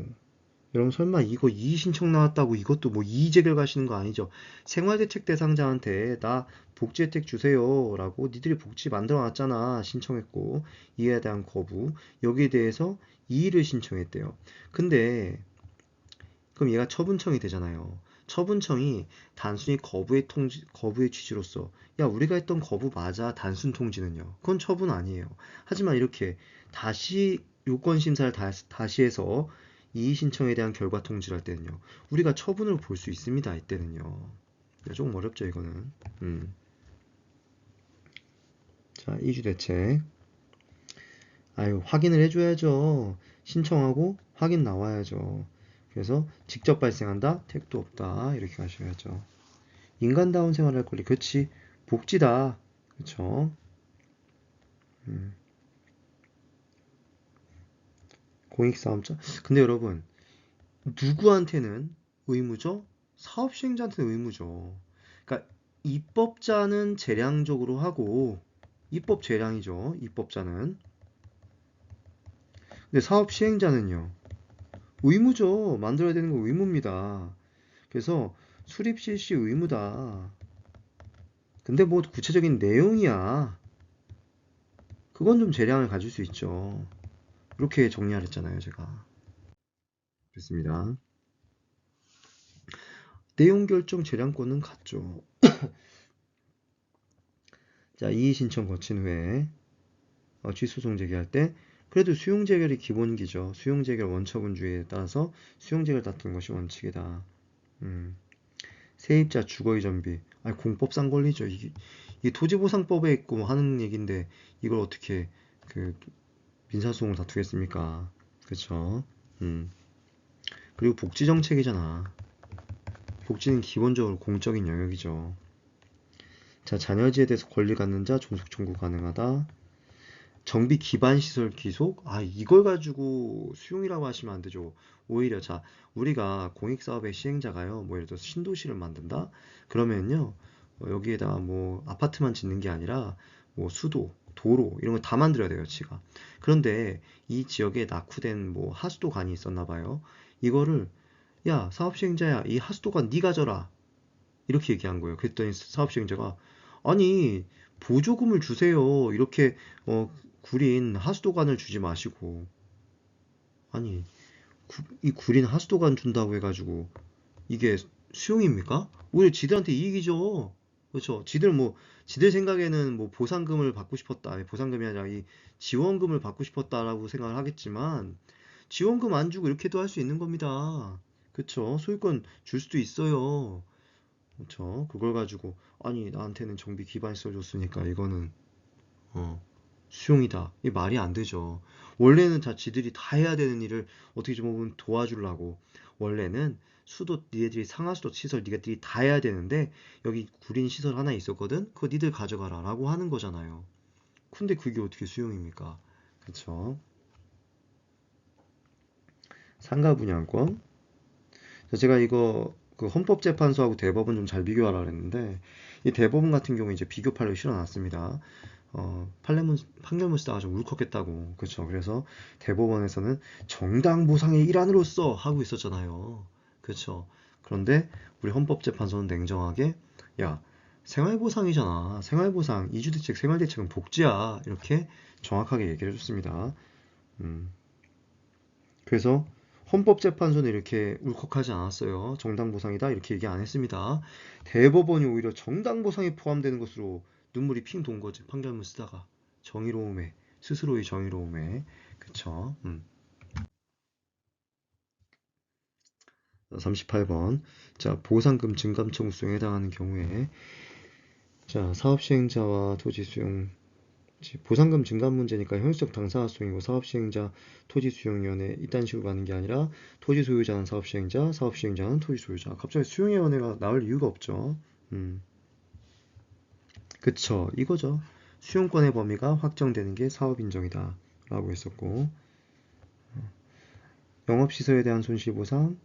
[SPEAKER 1] 여러분 설마 이거 이의 신청 나왔다고 이것도 뭐 이의 제기를 가시는 거 아니죠? 생활대책 대상자한테 나 복지 혜택 주세요 라고 니들이 복지 만들어 놨잖아 신청했고 이에 대한 거부 여기에 대해서 이의를 신청했대요. 근데 그럼 얘가 처분청이 되잖아요. 처분청이 단순히 거부의 취지로서 야 우리가 했던 거부 맞아 단순 통지는요. 그건 처분 아니에요. 하지만 이렇게 다시 요건 심사를 다시 해서 이의 신청에 대한 결과 통지를 할 때는요. 우리가 처분으로 볼 수 있습니다. 이때는요. 조금 어렵죠 이거는. 자 이주 대책. 아유 확인을 해줘야죠. 신청하고 확인 나와야죠. 그래서 직접 발생한다? 택도 없다. 이렇게 가셔야죠. 인간다운 생활할 권리. 그치. 복지다. 그쵸. 공익사업자. 근데 여러분, 누구한테는 의무죠? 사업시행자한테는 의무죠. 그러니까 입법자는 재량적으로 하고, 입법 재량이죠. 입법자는. 근데 사업시행자는요. 의무죠. 만들어야 되는 거 의무입니다. 그래서 수립 실시 의무다. 근데 뭐 구체적인 내용이야. 그건 좀 재량을 가질 수 있죠. 이렇게 정리하랬잖아요, 제가. 그렇습니다. 내용 결정 재량권은 같죠. 자, 이의 신청 거친 후에 취소송 제기할 때 그래도 수용 재결이 기본기죠. 수용 재결 원처분주의에 따라서 수용 재결 다투는 것이 원칙이다. 세입자 주거 이전비. 아니, 공법상 권리죠. 이게 토지보상법에 있고 뭐 하는 얘기인데 이걸 어떻게 그 민사소송을 다투겠습니까? 그렇죠. 그리고 복지정책이잖아. 복지는 기본적으로 공적인 영역이죠. 자, 자녀지에 대해서 권리 갖는 자 존속 청구 가능하다. 정비 기반 시설 기속? 아, 이걸 가지고 수용이라고 하시면 안 되죠. 오히려 자, 우리가 공익 사업의 시행자가요. 뭐 예를 들어서 신도시를 만든다. 그러면요. 여기에다가 뭐 아파트만 짓는 게 아니라 뭐 수도, 도로 이런 거 다 만들어야 돼요, 지가. 그런데 이 지역에 낙후된 뭐 하수도관이 있었나 봐요. 이거를 야, 사업 시행자야, 이 하수도관 네가 져라. 이렇게 얘기한 거예요. 그랬더니 사업 시행자가 아니 보조금을 주세요. 이렇게 구린 하수도관을 주지 마시고 아니 이 구린 하수도관 준다고 해가지고 이게 수용입니까? 오히려 지들한테 이익이죠. 그렇죠. 지들 생각에는 뭐 보상금을 받고 싶었다. 아니, 보상금이 아니라 이 지원금을 받고 싶었다라고 생각을 하겠지만 지원금 안 주고 이렇게도 할 수 있는 겁니다. 그렇죠. 소유권 줄 수도 있어요. 그렇죠. 그걸 가지고 아니 나한테는 정비 기반시설 줬으니까 이거는 어, 수용이다. 이 말이 안 되죠. 원래는 다 지들이 다 해야 되는 일을 어떻게 좀 보면 도와주려고 원래는 수도 니네들이 상하수도 시설 니네들이 다 해야 되는데 여기 구린 시설 하나 있었거든. 그거 니들 가져가라 라고 하는 거잖아요. 근데 그게 어떻게 수용입니까? 그쵸. 상가 분양권. 제가 이거 그 헌법재판소하고 대법원 좀 잘 비교하라 그랬는데 이 대법원 같은 경우 이제 비교판을 실어놨습니다. 판결문 쓰다가 좀 울컥했다고. 그쵸. 그래서 대법원에서는 정당 보상의 일환으로서 하고 있었잖아요. 그쵸. 그런데 우리 헌법재판소는 냉정하게 야 생활보상이잖아. 생활보상 이주대책 생활대책은 복지야. 이렇게 정확하게 얘기를 해줬습니다. 음, 그래서 헌법재판소는 이렇게 울컥하지 않았어요. 정당보상이다 이렇게 얘기 안 했습니다. 대법원이 오히려 정당보상에 포함되는 것으로 눈물이 핑 돈 거지. 판결문 쓰다가 정의로움에 스스로의 정의로움에 그쵸. 38번 자 보상금 증감 청구 수용에 해당하는 경우에 자 사업시행자와 토지 수용 보상금 증감 문제니까 형식적 당사자 수용이고 사업시행자 토지수용위원회 이딴 식으로 가는 게 아니라 토지소유자는 사업시행자, 사업시행자는 토지소유자. 갑자기 수용위원회가 나올 이유가 없죠. 음, 그쵸. 이거죠. 수용권의 범위가 확정되는 게 사업인정이다. 라고 했었고 영업시설에 대한 손실보상,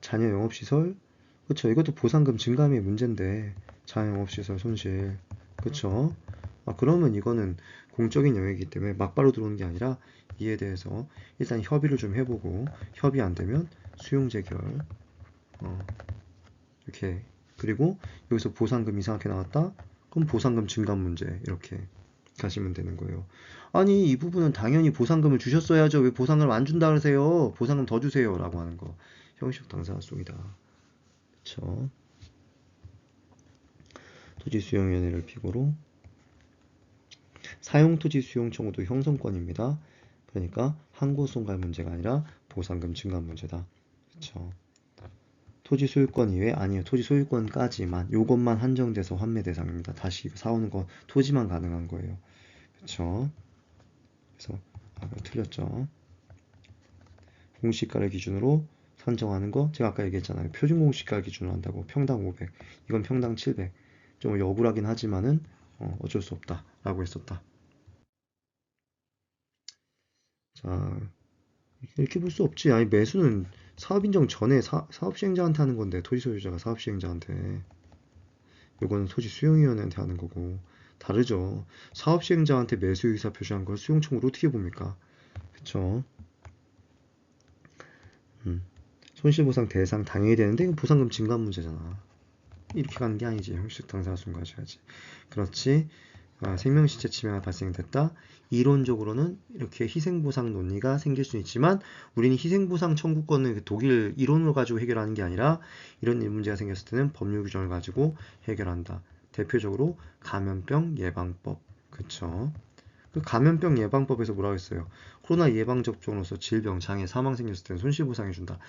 [SPEAKER 1] 자녀 영업시설 그쵸. 이것도 보상금 증감의 문제인데 자녀 영업시설 손실 그쵸. 그러면 이거는 공적인 영역이기 때문에 막바로 들어오는 게 아니라 이에 대해서 일단 협의를 좀 해보고 협의 안 되면 수용 재결 이렇게 그리고 여기서 보상금 이상하게 나왔다? 그럼 보상금 증감 문제 이렇게 가시면 되는 거예요. 아니 이 부분은 당연히 보상금을 주셨어야죠. 왜 보상금을 안 준다 그러세요? 보상금 더 주세요 라고 하는 거. 형식 당사소이다. 그쵸? 토지수용위원회를 필요로 사용토지 수용 청구도 형성권입니다. 그러니까 항고송갈 문제가 아니라 보상금 증감 문제다. 그쵸? 토지 소유권 이외에 아니에요. 토지 소유권까지만 요것만 한정돼서 환매 대상입니다. 다시 이거 사오는 거 토지만 가능한 거예요. 그쵸? 그래서 틀렸죠. 공시가를 기준으로 산정하는 거 제가 아까 얘기했잖아요. 표준 공시가 기준으로 한다고 평당 500 이건 평당 700 좀 억울하긴 하지만은 어쩔 수 없다 라고 했었다. 자 이렇게 볼 수 없지. 아니 매수는 사업 인정 전에 사업 시행자한테 하는 건데 토지 소유자가 사업 시행자한테 요거는 토지 수용위원회한테 하는 거고 다르죠. 사업 시행자한테 매수 의사 표시한 걸 수용 청구로 어떻게 봅니까? 그쵸? 음. 손실보상 대상 당연히 되는데 이건 보상금 증감 문제잖아. 이렇게 가는 게 아니지. 형식 당사가 순가져야지. 그렇지. 생명시체 치매가 발생됐다. 이론적으로는 이렇게 희생보상 논리가 생길 수 있지만 우리는 희생보상 청구권을 독일 이론을 가지고 해결하는 게 아니라 이런 문제가 생겼을 때는 법률 규정을 가지고 해결한다. 대표적으로 감염병 예방법. 그쵸? 그 감염병 예방법에서 뭐라고 했어요? 코로나 예방 접종으로서 질병, 장애, 사망 생겼을 때는 손실보상해준다.